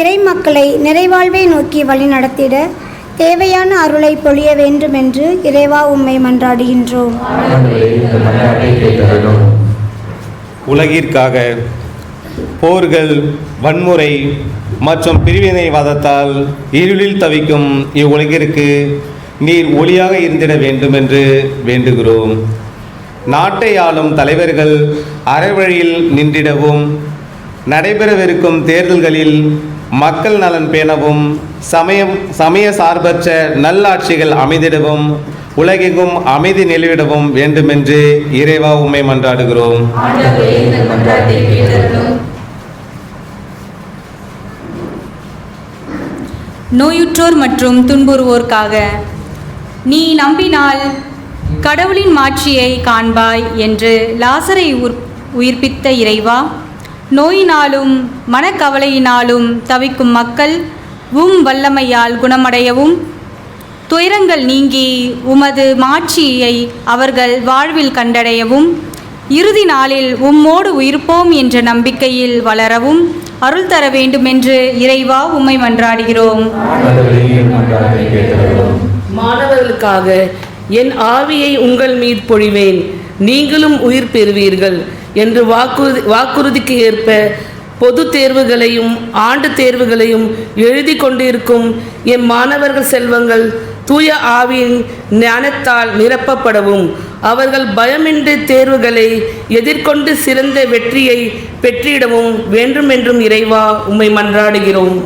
இறை மக்களை நிறைவாழ்வை நோக்கி வழிநடத்திட தேவையான அருளை பொழிய வேண்டும் என்று இறைவா உம்மை மன்றாடுகின்றோம். உலகிற்காக போர்கள், வன்முறை மற்றும் பிரிவினைவாதத்தால் இருளில் தவிக்கும் இவ்வுலகிற்கு நீர் ஒளியாக இருந்திட வேண்டும் என்று வேண்டுகிறோம். நாட்டை ஆளும் தலைவர்கள் அறவழியில் நின்றிடவும், நடைபெறவிருக்கும் தேர்தல்களில் மக்கள் நலன் பேணவும், சமய சார்பற்ற நல்லாட்சிகள் அமைந்திடவும், உலகெங்கும் அமைதி நிலவிடவும் வேண்டுமென்று இறைவா உம்மை மன்றாடுகிறோம். நோயுற்றோர் மற்றும் துன்புறுவோர்க்காக நீ நம்பினால் கடவுளின் மாட்சியை காண்பாய் என்று லாசரை உயிர்ப்பித்த இறைவா, நோயினாலும் மனக்கவலையினாலும் தவிக்கும் மக்கள் வல்லமையால் குணமடையவும், துயரங்கள் நீங்கி உமது மாட்சியை அவர்கள் வாழ்வில் கண்டடையவும், இறுதி நாளில் உம்மோடு உயிர்ப்போம் என்ற நம்பிக்கையில் வளரவும் அருள் தர வேண்டுமென்று இறைவா உம்மை மன்றாடுகிறோம். மாணவர்களுக்காக என் ஆவியை உங்கள் மீது பொழிவேன், நீங்களும் உயிர் பெறுவீர்கள் என்று வாக்குறுதிக்கு ஏற்ப பொது தேர்வுகளையும் ஆண்டு தேர்வுகளையும் எழுதி கொண்டிருக்கும் எம் மாணவர்கள் செல்வங்கள் தூய ஆவியின் ஞானத்தால் நிரப்பப்படவும் அவர்கள் பயமின்றி தேர்வுகளை எதிர்கொண்டு சிறந்த வெற்றியை பெற்றிடவும் வேண்டுமென்றும் இறைவா உம்மை மன்றாடுகிறோம்.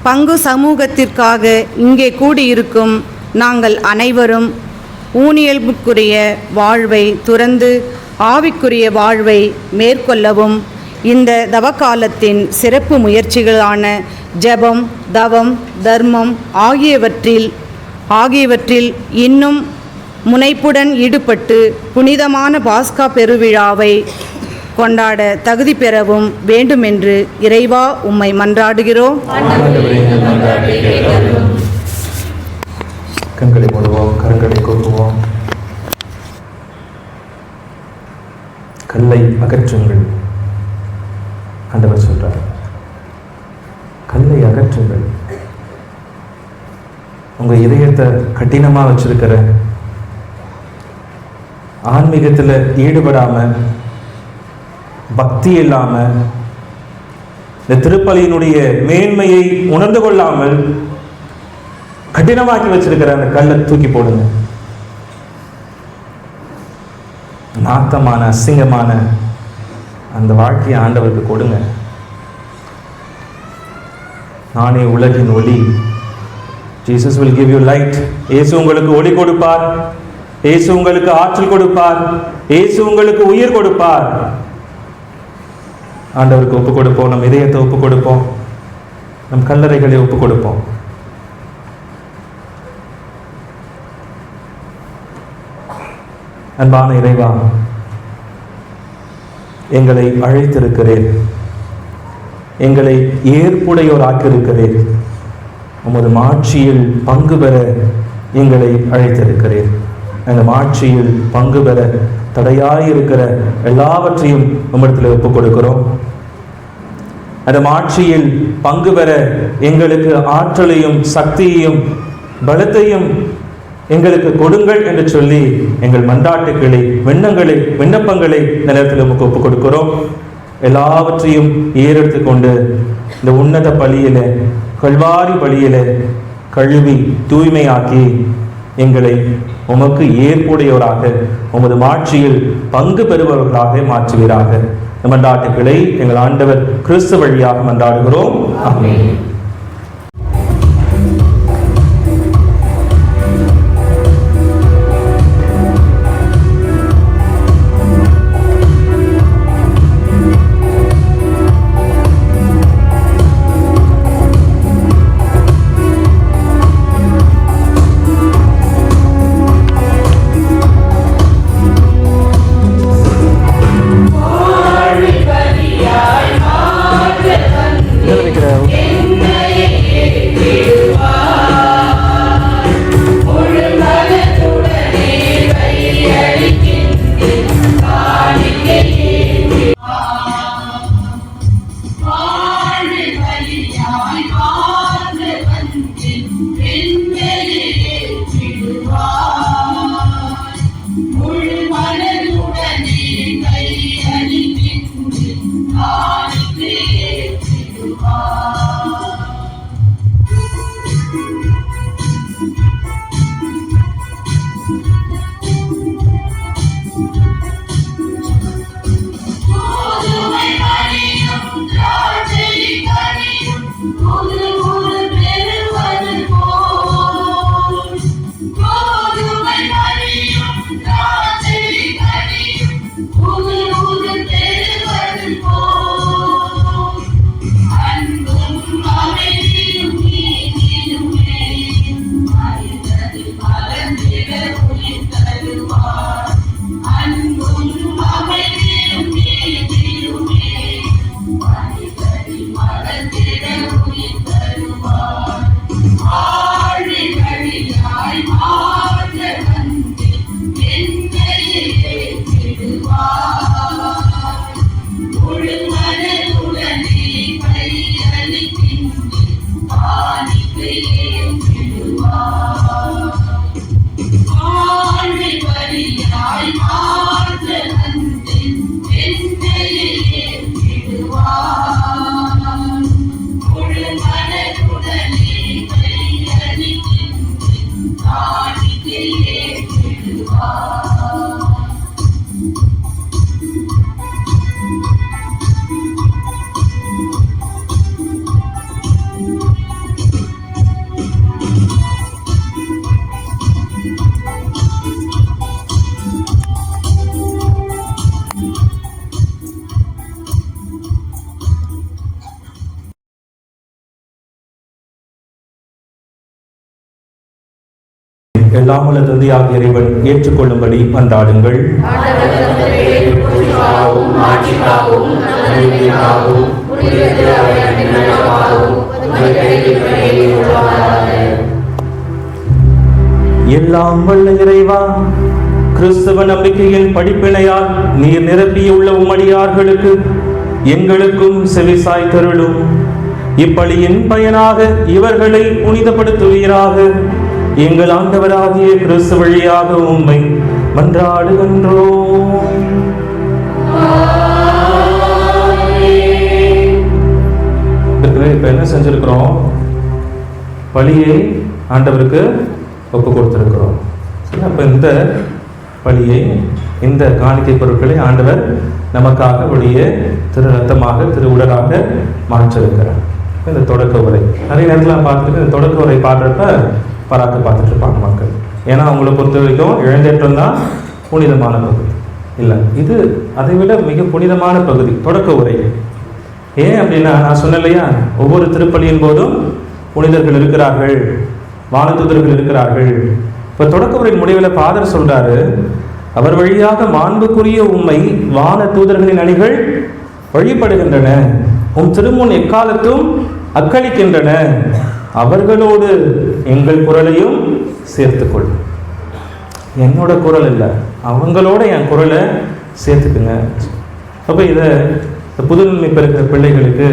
பங்கு சமூகத்திற்காக இங்கே கூடியிருக்கும் நாங்கள் அனைவரும் ஊனியல்புக்குரிய வாழ்வை துறந்து ஆவிக்குரிய வாழ்வை மேற்கொள்ளவும் இந்த தவக்காலத்தின் சிறப்பு முயற்சிகளான ஜெபம், தவம், தர்மம் ஆகியவற்றில் இன்னும் முனைப்புடன் ஈடுபட்டு புனிதமான பாஸ்கா பெருவிழாவை கொண்டாட தகுதி பெறவும் வேண்டுமென்று இறைவா உம்மை மன்றாடுகிறோம். கண்களை மூடுவோம், கரங்களை கூப்புவோம். கல்லை அகற்றுங்கள். ஆண்டவர் சொல்றார், கல்லை அகற்றுங்கள். உங்க இதயத்தை கடினமா வச்சிருக்கிற, ஆன்மீகத்தில் ஈடுபடாம, பக்தி இல்லாம, இந்த திருப்பலியினுடைய மேன்மையை உணர்ந்து கொள்ளாமல் கடினமாக்கி வச்சிருக்கிற அந்த கல்லை தூக்கி போடுங்க. நாத்தமான, அசிங்கமான அந்த வாழ்க்கையை ஆண்டவருக்கு கொடுங்க. நானே உலகின் ஒளி. Jesus will give you light. இயேசு உங்களுக்கு ஒளி கொடுப்பார். இயேசு உங்களுக்கு ஆற்றல் கொடுப்பார். இயேசு உங்களுக்கு உயிர் கொடுப்பார். ஆண்டவருக்கு ஒப்பு கொடுப்போம். நம் இதயத்தை ஒப்பு கொடுப்போம். நம் கல்லறைகளை ஒப்பு கொடுப்போம். அன்பான இறைவா, எங்களை அழைத்திருக்கிறேன், எங்களை ஏற்புடையோர் ஆக்கியிருக்கிறேன். உமது மாட்சியில் பங்கு பெற எங்களை அழைத்திருக்கிறேன். அந்த மாட்சியில் பங்கு பெற தடையாயிருக்கிற எல்லாவற்றையும் உம்மிடத்தில் ஒப்புக் கொடுக்கிறோம். அந்த மாட்சியில் பங்கு பெற எங்களுக்கு ஆற்றலையும் சக்தியையும் பலத்தையும் எங்களுக்கு கொடுங்கள் என்று சொல்லி எங்கள் மன்றாட்டுக்களை, விண்ணப்பங்களை இந்த நேரத்தில் உமக்கு ஒப்புக் கொடுக்கிறோம். எல்லாவற்றையும் ஏறெடுத்து கொண்டு இந்த உன்னத பலியில, கல்வாரி பலியில கழுவி தூய்மையாக்கி எங்களை உமக்கு ஏற்புடையவராக, உமது மாட்சியில் பங்கு பெறுபவர்களாக மாற்றுவீராக. மன்றாட்டுக்களை எங்கள் ஆண்டவர் கிறிஸ்து வழியாக மன்றாடுகிறோம். ஆமென். ஒரு பெறுவது போ எல்லாம் வல்ல தந்தையாகிய இறைவன் ஏற்றுக்கொள்ளும்படி மன்றாடுங்கள். எல்லாம் வல்ல இறைவா, கிறிஸ்தவ நம்பிக்கையின் படிப்பினையால் நீர் நிரப்பியுள்ள உம்மடியார்களுக்கு எங்களுக்கும் செவிசாய் தருளும். இப்பலியின் பயனாக இவர்களை புனிதப்படுத்துவீராக. எங்கள் ஆண்டவராகிய கிறிஸ்து வழியாக உம்மை மன்றாடுகின்றோம். இப்ப என்ன செஞ்சிருக்கிறோம்? பலியை ஆண்டவருக்கு ஒப்பு கொடுத்திருக்கிறோம். அப்ப இந்த பலியை, இந்த காணிக்கை பொருட்களை ஆண்டவர் நமக்காக வழிய திரு ரத்தமாக, திரு உடலாக மாற்றிருக்கிறார். இந்த தொடக்க உரை நிறைய நேரத்தில் பார்த்துட்டு இந்த தொடக்க உரை பாடுறப்ப பராக்கு பார்த்துட்டு இருப்பாங்க மக்கள். ஏன்னா அவங்கள பொறுத்த வரைக்கும் இழந்தேற்றம் தான் புனிதமான பகுதி இல்லை, இது அதை விட மிக புனிதமான பகுதி தொடக்க உரை. ஏன் அப்படின்னா, நான் சொன்னேன் இல்லையா, ஒவ்வொரு திருப்பலியின் போதும் புனிதர்கள் இருக்கிறார்கள், வானதூதர்கள் இருக்கிறார்கள். இப்போ தொடக்க உரை முடிவில் ஃபாதர் சொல்றாரு, அவர் வழியாக மாண்புக்குரிய உம்மை வான தூதர்களின் அணிகள் வழிபடுகின்றன, உம் திருமுன் எக்காலத்தும் அக்களிக்கின்றன, அவர்களோடு எங்கள் குரலையும் சேர்த்துக்கொள். என்னோட குரல் இல்லை, அவங்களோட என் குரலை சேர்த்துக்குங்க. அப்போ இதை புதுநன்மை பெறுகிற பிள்ளைகளுக்கு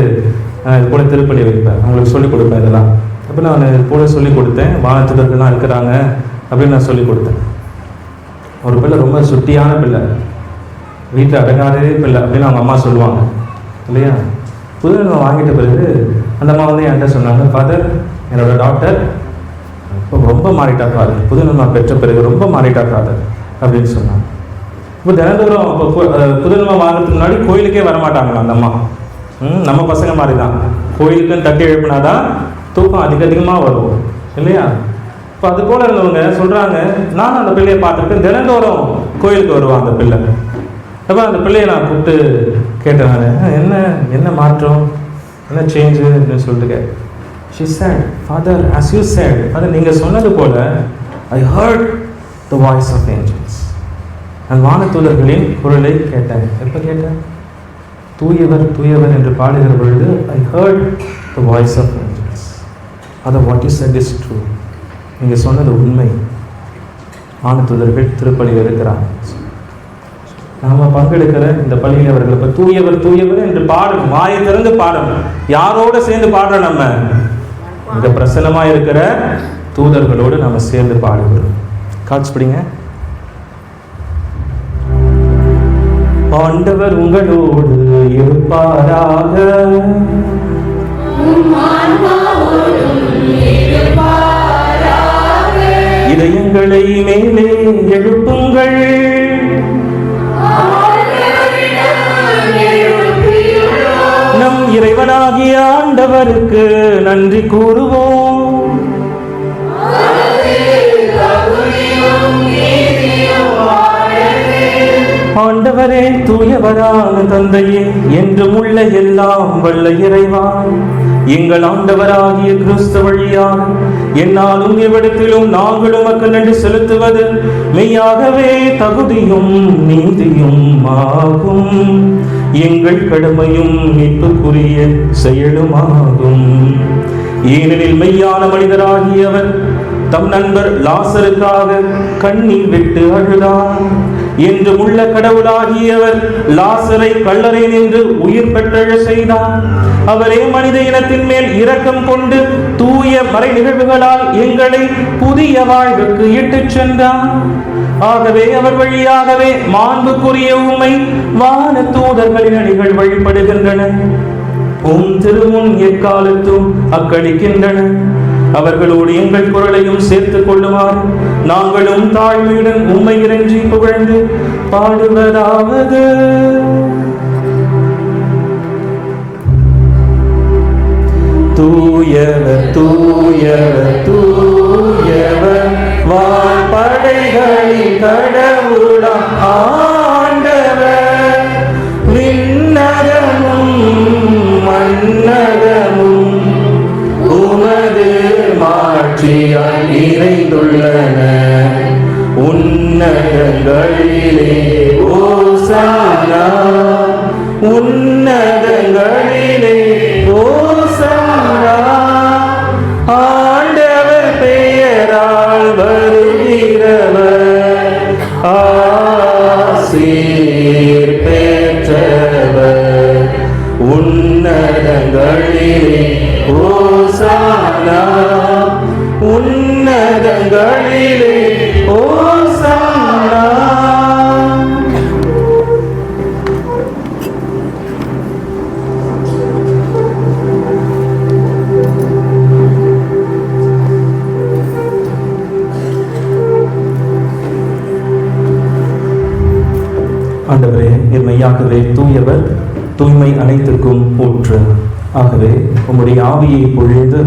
இது போல திருப்பலி வைப்பேன், அவங்களுக்கு சொல்லிக் கொடுப்பேன் இதெல்லாம். அப்போ நான் இது போல சொல்லிக் கொடுத்தேன், வானத்துதர்கள்லாம் இருக்கிறாங்க அப்படின்னு நான் சொல்லிக் கொடுத்தேன். ஒரு பிள்ளை ரொம்ப சுட்டியான பிள்ளை, வீட்டில் அடங்காதே பிள்ளை அப்படின்னு அவங்க அம்மா சொல்லுவாங்க இல்லையா. புதுநன்மை வாங்கிட்ட பிறகு அந்த அம்மா வந்து என்கிட்ட சொன்னாங்க, ஃபாதர் என்னோட டாக்டர் இப்போ ரொம்ப மாறிட்டா ஃபாதர், புதுநன்மை பெற்ற பிறகு ரொம்ப மாறிட்டா ஃபாதர் அப்படின்னு சொன்னாங்க. இப்போ தினந்தோறும் இப்போ புதுநன்மை வாங்கிறதுக்கு முன்னாடி கோயிலுக்கே வரமாட்டாங்களா அந்த அம்மா. நம்ம பசங்க மாதிரி தான், கோயிலுக்குன்னு தட்டி எழுப்பினாதான் தூக்கம் அதிகமாக வரும் இல்லையா. இப்போ அது போல இருந்தவங்க சொல்கிறாங்க, நானும் அந்த பிள்ளையை பார்த்துருக்கேன், தினந்தோறும் கோயிலுக்கு வருவான் அந்த பிள்ளை. அப்போ அந்த பிள்ளையை நான் கூப்பிட்டு கேட்டேன், நான் என்ன மாற்றம், என்ன சேஞ்சு அப்படின்னு சொல்லிட்டு கேட்டேன். She said, Father, as you said, அது நீங்கள் சொன்னது போல I heard the voice of angels. நான் வானதூதர்களின் குரலை கேட்டேன். எப்போ கேட்டேன்? தூயவர் தூயவர் என்று பாடுகிற பொழுது I heard the voice of angels. அது what you said is true. நீங்கள் சொன்னது உண்மை. வானதூதர்கள் திருப்பலியில் இருக்கிறாங்க. நாம் பங்கெடுக்கிற இந்த பள்ளியில் அவர்கள் இப்போ தூயவர் தூயவர் என்று பாடும், வாயை திறந்து பாடும். யாரோட சேர்ந்து பாடுற? நம்ம இங்க பிரசன்னமா இருக்கிற தூதர்களோடு நம்ம சேர்ந்து பாடுகிறோம். காட்சி படிங்க. ஆண்டவர் உங்களோடு இருப்பாராக. இதயங்களை மேலே எழுப்புங்கள். நம் இறைவனாகிய ஆண்டவருக்கு நன்றி கூறுவோம். ஆண்டவரே, தூயவரான தந்தையே, என்றும் உள்ள எல்லாம் வல்ல இறைவா, எங்கள் ஆண்டவராகிய கிறிஸ்து வழியாக என்னாலும் எவ்விடத்திலும் நாங்கள் உமக்கு நன்றி செலுத்துவது மெய்யாகவே தகுதியும் நீதியும் ஆகும். எங்கள் கடமையும் மீட்புக்குரிய செயலுமாகும். ஏனெனில் மெய்யான மனிதராகியவர் தம் நண்பர் லாசருக்காக கண்ணீர் விட்டு அழுதார். என்று உள்ள கடவுளாகியவர் லாசரை கல்லறை நின்று உயிர் பெற்றெழ செய்தார். அவரே மனித இனத்தின் மேல் இரக்கம் கொண்டு தூய மறை நிகழ்வுகளால் எங்களை புதிய வாழ்வுக்கு இட்டுச் சென்றார். ஆகவே அவர் வழியாகவே மாண்புக்குரிய உம்மை வான தூதர்களின் அணிகள் வழிபடுகின்றன. உம் திருமுன் எக்காலத்தும் அக்களிக்கின்றன. அவர்களோடு எங்கள் குரலையும் சேர்த்துக் கொள்ளுமாறு நாங்களும் தாழ்மையுடன் உம்மை இறைஞ்சி புகழ்ந்து பாடுவதாவது. தூயவர் தூயவர் தூயவர் வான்படைகளின் கடவுளாம் ஆண்டவர். விண்ணகமும் மண்ணகமும் உமது மாட்சியால் நிறைந்துள்ளன. உன்னதங்களிலே ஓசானா, உன்னதங்களிலே ஓசானா. ஆண்டவர் பெயரால் வருகிறவர் ஆசீர் பெற்றவர். உன்னதங்களிலே ஓசானா, உன்னதங்களிலே ஓசானா. ஆண்டவரே, நீர் மெய்யாகவே தூயவர், தூய்மை அனைத்திற்கும் ஊற்று. ஆகவே உம்முடைய ஆவியை பொழிந்து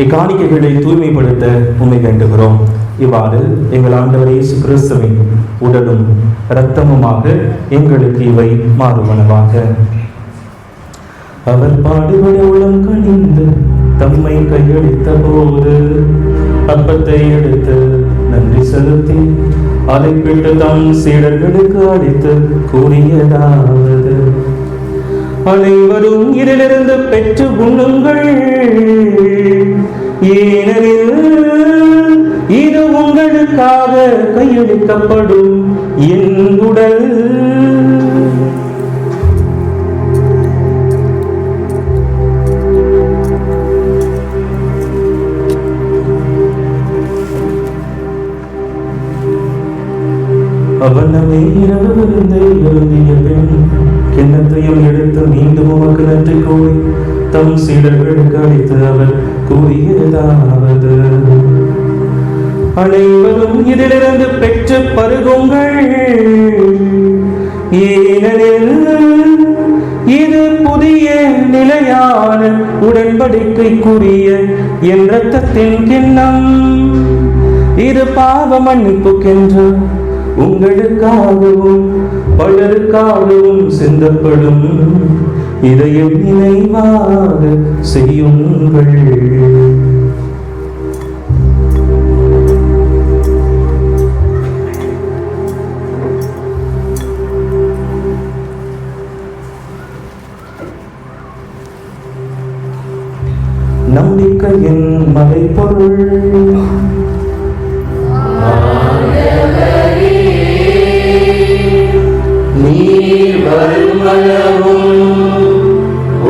இக்காணிக்கைகளை தூய்மைப்படுத்த உம்மை வேண்டுகிறோம். இவ்வாறு எங்கள் ஆண்டவர் இயேசு கிறிஸ்துவின் உடலும் இரத்தமுமாக எங்களுக்கு இவை மாறுவனவாக. அவர் பாடுபட உளம் கனிந்து தம்மை கையளித்த போது அப்பத்தை எடுத்து நன்றி செலுத்தி அதை பிட்டு தம் சீடர்களுக்கு அளித்து கூறியதாவது: அனைவரும் இதிலிருந்து பெற்று உண்ணுங்கள், ஏனெனில் இது உங்களுக்காக கையளிக்கப்படும் என் உடல். அவன் நம்மை இரவிருந்தை எழுதிய பின் கிண்ணத்தையும் எடுத்து மீண்டும் உமக்கு நன்றி கூறி தம் சீடர்களுக்கு அளித்து அவர் கூறியதாவது: அனைவரும் இதிலிருந்து பெற்று பருகுங்கள், ஏனெனில் இது புதிய நிலையான உடன்படிக்கைக்குரிய என் இரத்தத்தின் கிண்ணம். இது பாவ மன்னிப்புக்கென்று உங்களுக்காகவும் பலருக்காகவும் சிந்தப்படும். இதையும் நினைவாக செய்யுங்கள். நம்பிக்கையின் மறைபொருள். நீர் வருமளவும்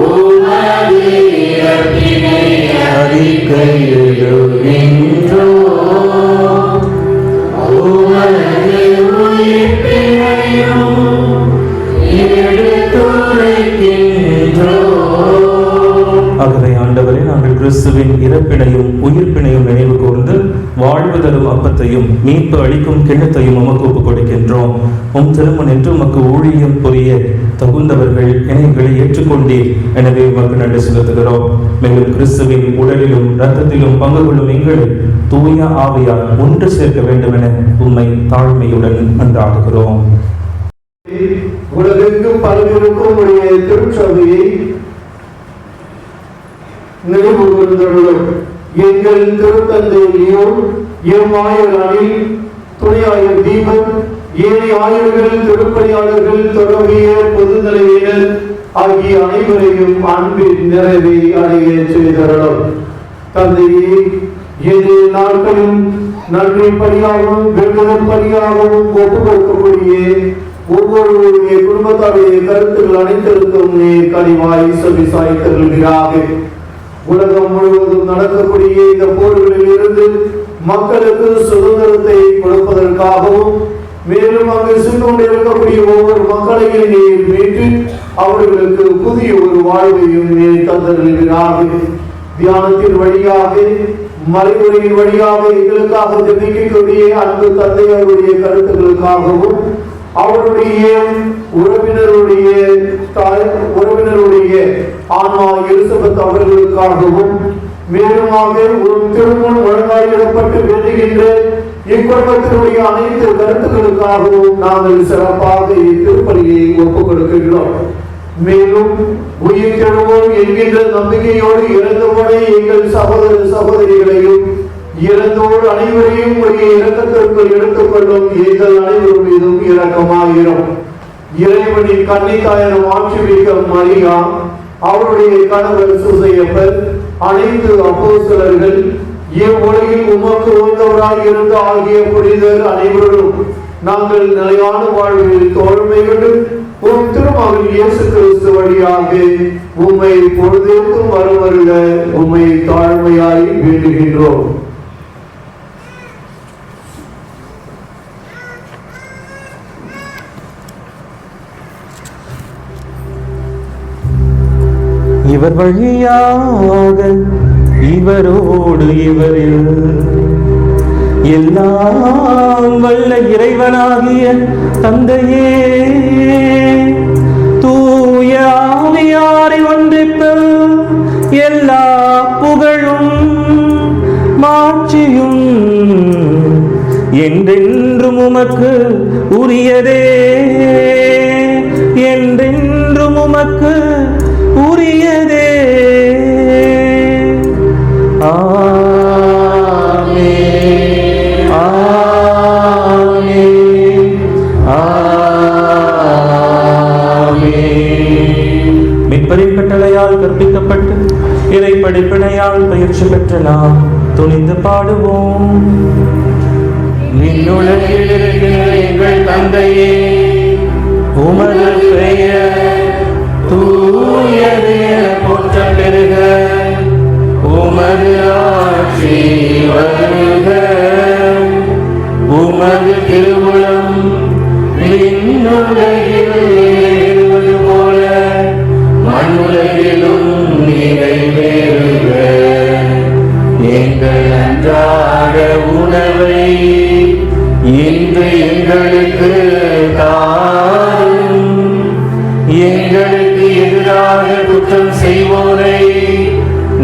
உமது இறப்பினை அறிக்கையிடுகின்றோம், உமது உயிர்ப்பினையும் எடுத்துரைக்கின்றோம். ஆகவே ஆண்டவரே, நாங்கள் கிறிஸ்துவின் இறப்பினையும் உயிர்ப்பினையும் நினைவு கூர்ந்து வாழ்வு தரும் அப்பத்தையும் மீட்பு அளிக்கும் கிண்ணத்தையும் உமக்கு ஒப்புக் கொடுக்கின்றோம். உம் திருமண் என்று உமக்கு ஊழியம் புரிய தகுந்தவர்கள் எங்களை ஏற்றுக்கொண்டீர். எனவே உமக்கு நன்றி செலுத்துகிறோம். மேலும் கிறிஸ்துவின் உடலிலும் இரத்தத்திலும் பங்கு கொள்ளும் எங்களை தூய ஆவியால் ஒன்று சேர்க்க வேண்டும் என உம்மை தாழ்மையுடன் மன்றாடுகிறோம். உலகெங்கும் பல்வேறுக்கும் உடைய திருச்சபையை நினைவு கூர்ந்தருளும். எங்கள் திருத்தந்தை லியோன், எம்மாயரானில் துணையாயர் தீபன், ஏனைய ஆயர்கள், திருப்பணியாளர்கள், தொடர்பிய பொதுநிலையினர் ஆகிய அனைவரையும் அன்பின் நிறைவை அடைய செய்தருளும். தந்தையே, எது நாட்களும் நன்றி பணியாகவும் வேண்டுதல் பணியாகவும் ஒப்புக் கொடுக்கக்கூடிய ஒவ்வொருவருடைய குடும்பத்தாருடைய கருத்துக்கள் அனைத்திற்கும் நீர் கனிவாய் செவி சாய்த்தருள்கிறாக. உலகம் முழுவதும் நடக்கக்கூடிய இந்த போர்களில் இருந்து மக்களுக்கு சுதந்திரத்தை கொடுப்பதற்காகவும் மேலும் அங்கு சென்று கொண்டிருக்கக்கூடிய ஒவ்வொரு மக்களையும் நீர் மீட்டு அவர்களுக்கு புதிய ஒரு வாழ்வையும் நீர் தந்தருள்கிறார்கள். தியானத்தின் வழியாக மறைமுறையின் வழியாக எங்களுக்காக ஜெபிக்கக்கூடிய அன்பு தந்தையருடைய கருத்துக்களுக்காகவும் அவருடைய உறவினருடைய ஆன்மா எலிசபெத் அவர்களுக்காகவும் மேலுமாக ஒரு திருமணம் வழங்காயிடப்பட்டு வேண்டுகின்ற இக்குடும்பத்தினுடைய அனைத்து கருத்துக்களுக்காகவும் நாங்கள் சிறப்பாக இத்திருப்பலியை ஒப்புக் கொடுக்கின்றோம். மேலும் உயிர் தெழுவோம் என்கின்ற நம்பிக்கையோடு இறந்தவுடனே எங்கள் சகோதர சகோதரிகளையும் இறந்தோடு அனைவரையும் உடைய இரக்கத்திற்குள் எடுத்துக் கொள்ளும் எங்கள் அனைவரும் மீதும் இரக்கமாயிரும். இறைவனின் கன்னித்தாயரும் ஆட்சிமிக்க மரியா, அவருடைய கணவர் சூசையப்பர், அனைத்து அப்போஸ்தலர்கள், இவ்வுலகில் உமக்கு உகந்தவராய் இருந்த ஆகிய புனிதர் அனைவரும் நாங்கள் நிலையான வாழ்வில் தோழமை கொண்டு உம் திருமகன் இயேசு கிறிஸ்து வழியாக உம்மை பொழுதேக்கும் வருவருட உம்மை தாழ்மையாய் வேண்டுகின்றோம். இவர் வழியாக இவரோடு இவரில் எல்லாம் வல்ல இறைவனாகிய தந்தையே, தூய ஆவியாரை ஒன்றிப்பில் எல்லா புகழும் மாட்சியும் என்றென்றும் உமக்கு உரியதே, என்றென்றும் உமக்கு உரியதே. மீட்பரின் கட்டளையால் கற்பிக்கப்பட்டு இறை படிப்பினையால் பயிற்சி பெற்ற நாம் துணிந்து பாடுவோம். விண்ணுலகில் இருக்கிற எங்கள் தந்தையே, உமது பெயர் தூயது என போற்றப் பெறுக. உமது ஆட்சி வருக. உமது திருவுளம் விண்ணுலகில் நிறைவேறுவது போல மண்ணுலகிலும் நிறைவேறுக. எங்கள் அன்றாட உணவை இன்று எங்களுக்கு தாரும். எங்களுக்கு எதிராக குற்றம் செய்வோரை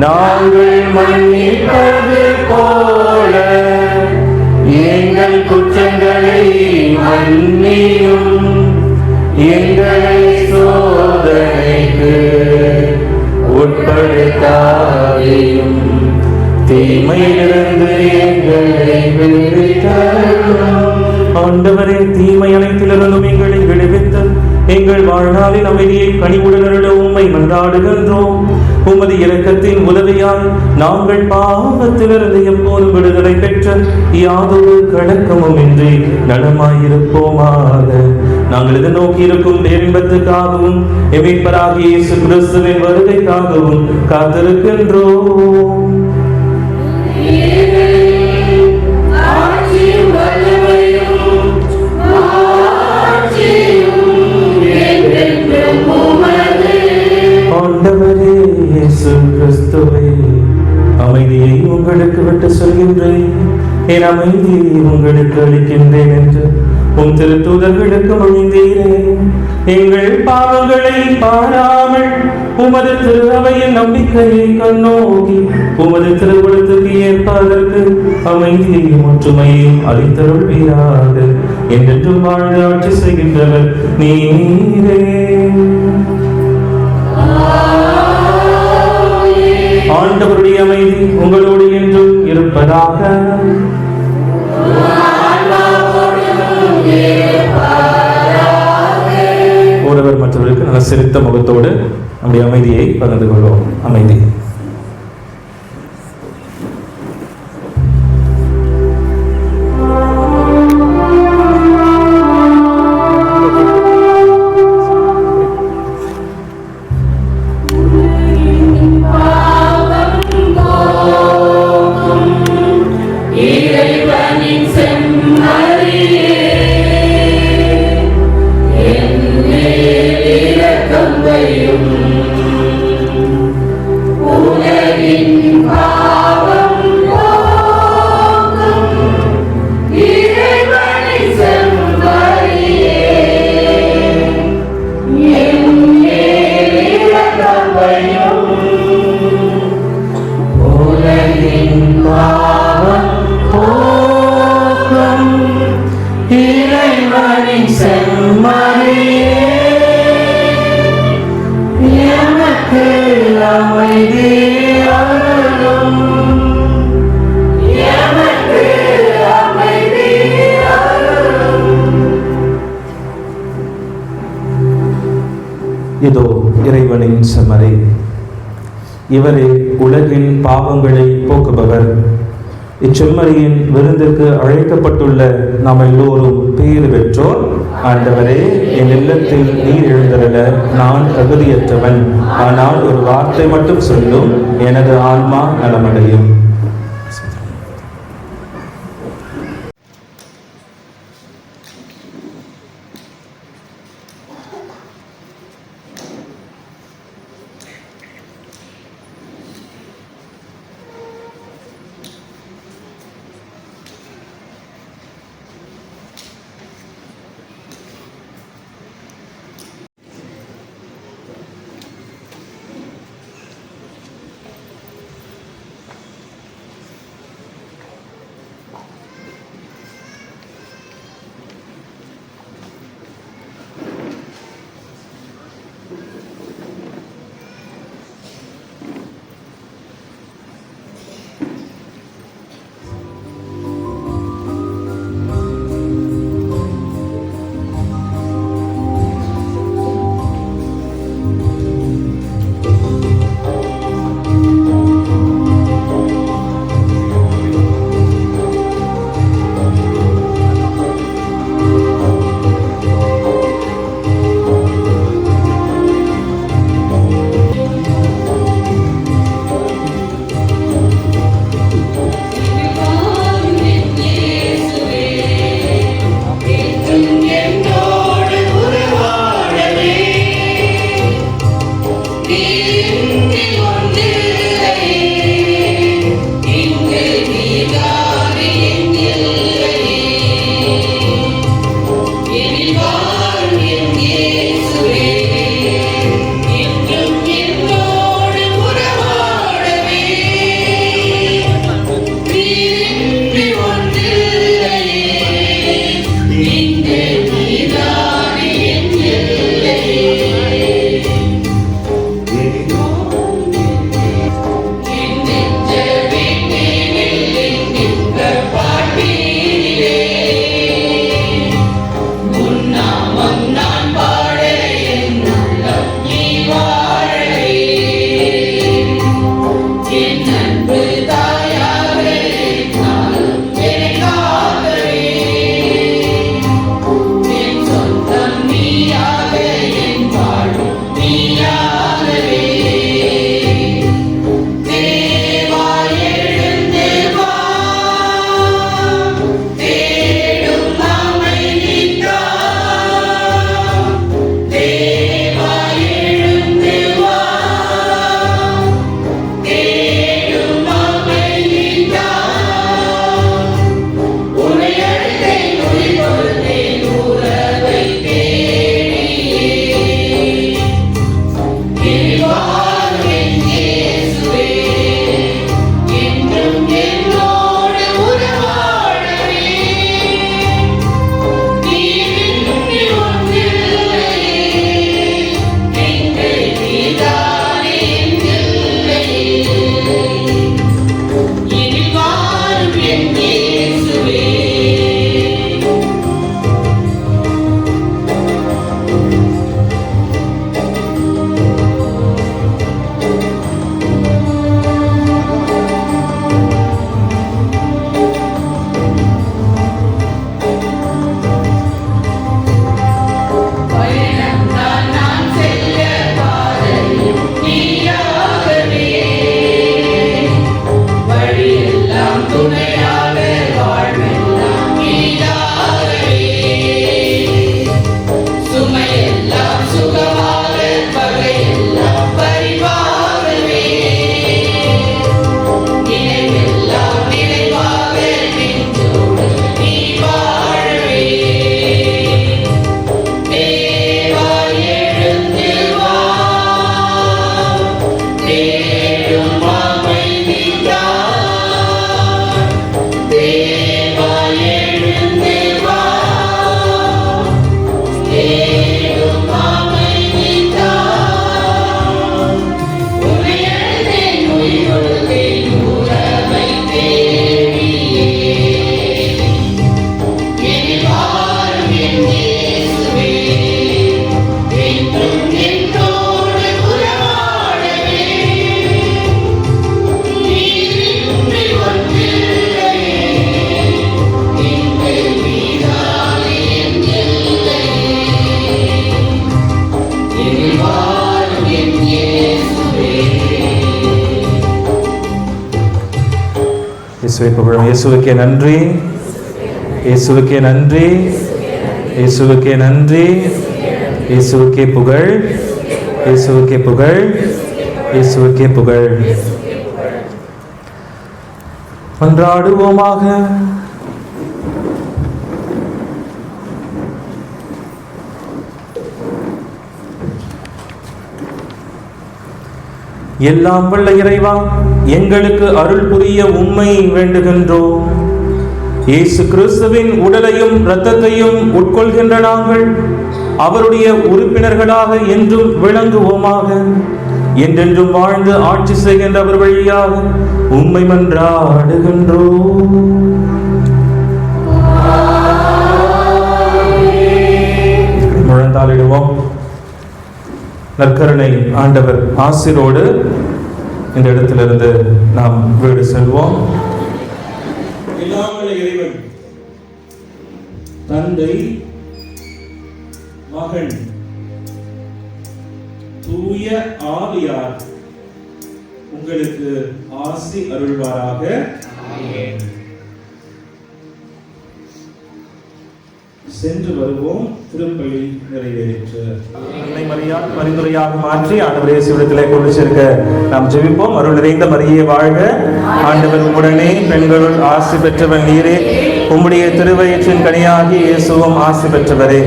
நாங்கள் மன்னிப்பது போல எங்கள் குற்றங்களை மன்னியும். எங்களை சோதனைக்கு உட்படுத்தாதேயும், தீமையிலிருந்து எங்களை விடுவித்தருளும். ஆண்டவரே, தீமை அனைத்திலிருந்தும் எங்களை விடுவித்து எங்கள் வாழ்நாளின் அமைதியை கனிவுடன் அருள உம்மை மன்றாடுகின்றோம். உமது இரக்கத்தின் உதவியால் நாங்கள் பாவத்திலிருந்து எப்போதும் விடுதலை பெற்ற யாதொரு கலக்கமும் இன்றி நலமாயிருப்போமாக. நாங்கள் இதை நோக்கி இருக்கும் பேரின்பத்துக்காகவும் எமைப்பராகிய இயேசு கிறிஸ்துவின் வருகைக்காகவும் காத்திருக்கின்றோம். ஆண்டவரே இயேசு கிறிஸ்துவே, அமைதியை உங்களுக்கு விட்டு சொல்கின்றேன், என் அமைதியை உங்களுக்கு அளிக்கின்றேன் என்று உம் திருத்தூதர்களுக்கு மொழிந்தீரே. எங்கள் பாவங்களை பாராமல் உமது திரு அவையின் நம்பிக்கையை கண்ணோக்கி உமது திருவுளத்துக்கு ஏற்பதற்கு அமைதியையும் ஒற்றுமையும் அளித்தருள்வீராக. என்றென்றும் வாழ்ந்து ஆட்சி செய்கின்றவர் நீரே. ஆண்டவருடைய அமைதி உங்களோடு என்றும் இருப்பதாக. ஒருவர் மற்றவர்களுக்கு நல்ல சிரித்த முகத்தோடு நம்முடைய அமைதியை பகிர்ந்து கொள்வோம். அமைதி. இறைவனின் செம்மறியே எமக்கு அமைதி அருளும் எமக்கு அமைதி அருளும். இதோ இறைவனின் செம்மறி, இவரே உலகின் பாவங்களை போக்குபவர். இச்செம்மறியின் விருந்துக்கு அழைக்கப்பட்டுள்ள நாம் எல்லோரும் பேறு பெற்றோர். ஆண்டவரே, என் இல்லத்தில் நீர் எழுந்தருள நான் தகுதியற்றவன், ஆனால் ஒரு வார்த்தை மட்டும் சொல்லும், எனது ஆன்மா நலமடையும். இயேசுவை புகழும். இயேசுவுக்கே நன்றி, இயேசுவுக்கே நன்றி, இயேசுவுக்கே நன்றி, இயேசுவுக்கே புகழ், இயேசுவுக்கே புகழ், இயேசுவுக்கே புகழ். மன்றாடுவோமாக. எல்லாம் வல்ல இறைவா, எங்களுக்கு அருள் புரிய உம்மை வேண்டுகின்றோம். இயேசு கிறிஸ்துவின் உடலையும் இரத்தத்தையும் உட்கொள்கின்ற நாங்கள் அவருடைய உறுப்பினர்களாக என்றும் விளங்குவோமாக. என்றென்றும் வாழ்ந்து ஆட்சி செய்கின்றவர் வழியாக உம்மை மன்றாடுகின்றோம். முழந்தாளிடுவோம். நற்கருணை ஆண்டவர் ஆசிரோடு இந்த இடத்திலிருந்து நாம் வீடு செல்வோம். இறைவன் தந்தை, மகன், தூய ஆவியார் உங்களுக்கு ஆசி அருள்வாராக. சென்று வருவோம். திருப்பலி நிறைவேற்று. அன்னை மரியாள் பரிந்துரையாக மாற்றி ஆண்டவர் இயேசுவிடத்திலே கொண்டு சேர்க்க நாம் ஜெபிப்போம். அருள் நிறைந்த மரியே வாழ்க, ஆண்டவர் உடனே பெண்களுள் ஆசி பெற்றவன் நீரே, உம்முடைய திருவயிற்றின் கனியாகி இயேசுவும் ஆசி பெற்றவரே.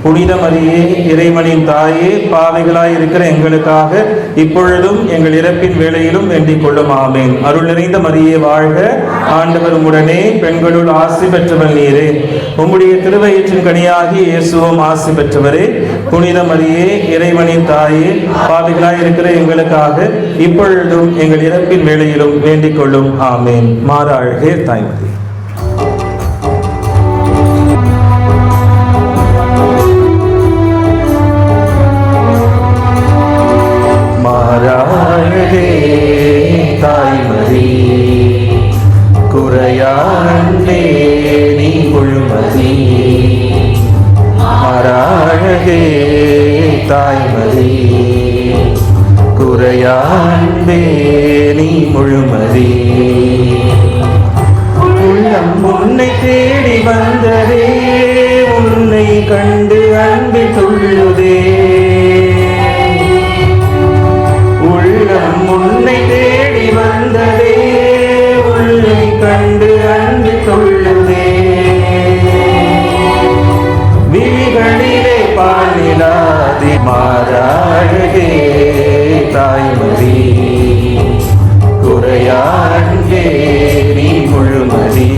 புனித மரியே, இறைவனின் தாயே, பாவிகளாய் இருக்கிற எங்களுக்காக இப்பொழுதும் எங்கள் இறப்பின் வேளையிலும் வேண்டிக் கொள்ளும். ஆமேன். அருள் நிறைந்த மரியே வாழ்க, ஆண்டவர் உடனே பெண்களுள் ஆசி பெற்றவன் நீரே, உம்முடைய திருவயிற்றின் கனியாகி இயேசுவும் ஆசி பெற்றவரே. புனித மரியே, இறைவனின் தாயே, பாவிகளாய் இருக்கிற எங்களுக்காக இப்பொழுதும் எங்கள் இறப்பின் வேளையிலும் வேண்டிக் கொள்ளும். ஆமேன். மாறாழ்கே தாய்மதி. மாறாழ்கே தாய்மதி, குறையாண்டே நீ முழுமதி. மாறாழ்கே தாய்மதி, குறையாண்டே நீ முழுமதி. உள்ளம் உன்னை தேடி வந்ததே, உன்னை கண்டு அன்பில் துள்ளுதே. உள்ளம் உன்னை தேடி வந்ததே, உன்னை கண்டு அன்பில் துள்ளுதே. விழிகளிலே பாலிலாதி மாறாழ்கே தாய்மதி, குறையாண்டே நீ முழுமதி.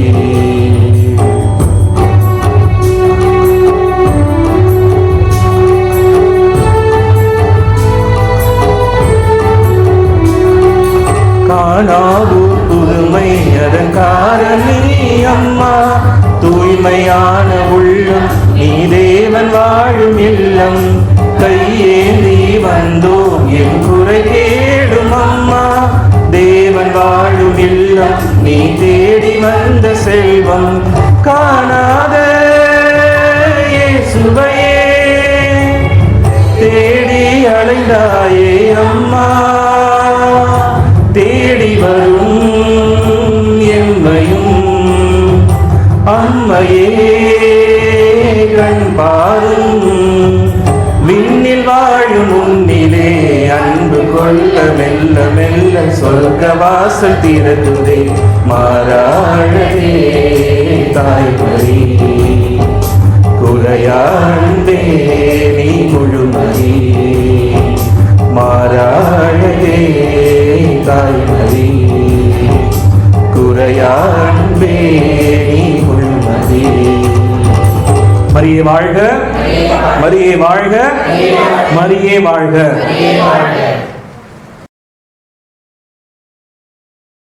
காணாவூர் புதுமை அதன் காரணி அம்மா, தூய்மையான உள்ளம் நீ தேவன் வாழும் இல்லம். கையேந்தி வந்தோம் என் குறை கேடும் அம்மா, தேவன் வாழும் இல்லம் நீ தேடி வந்த செல்வம். காணாத இயேசுவையே தேடி அலைந்தாயே அம்மா, தேடி வரும் எம்மையும் அம்மையே கண் பாரும். விண்ணில் வாழும் உன்னிலே அன்பு கொள்ள மெல்ல மெல்ல சொர்க்க வாசல் திறக்குதே. மாறாழகே தாய்மதி, குறையாண்டே நீ முழுமதி. மாறாழகே தாய்மதி, குறையாண்டே நீ முழுமதி. மரியே வாழ்க, மரியே வாழ்க, மரியே வாழ்க.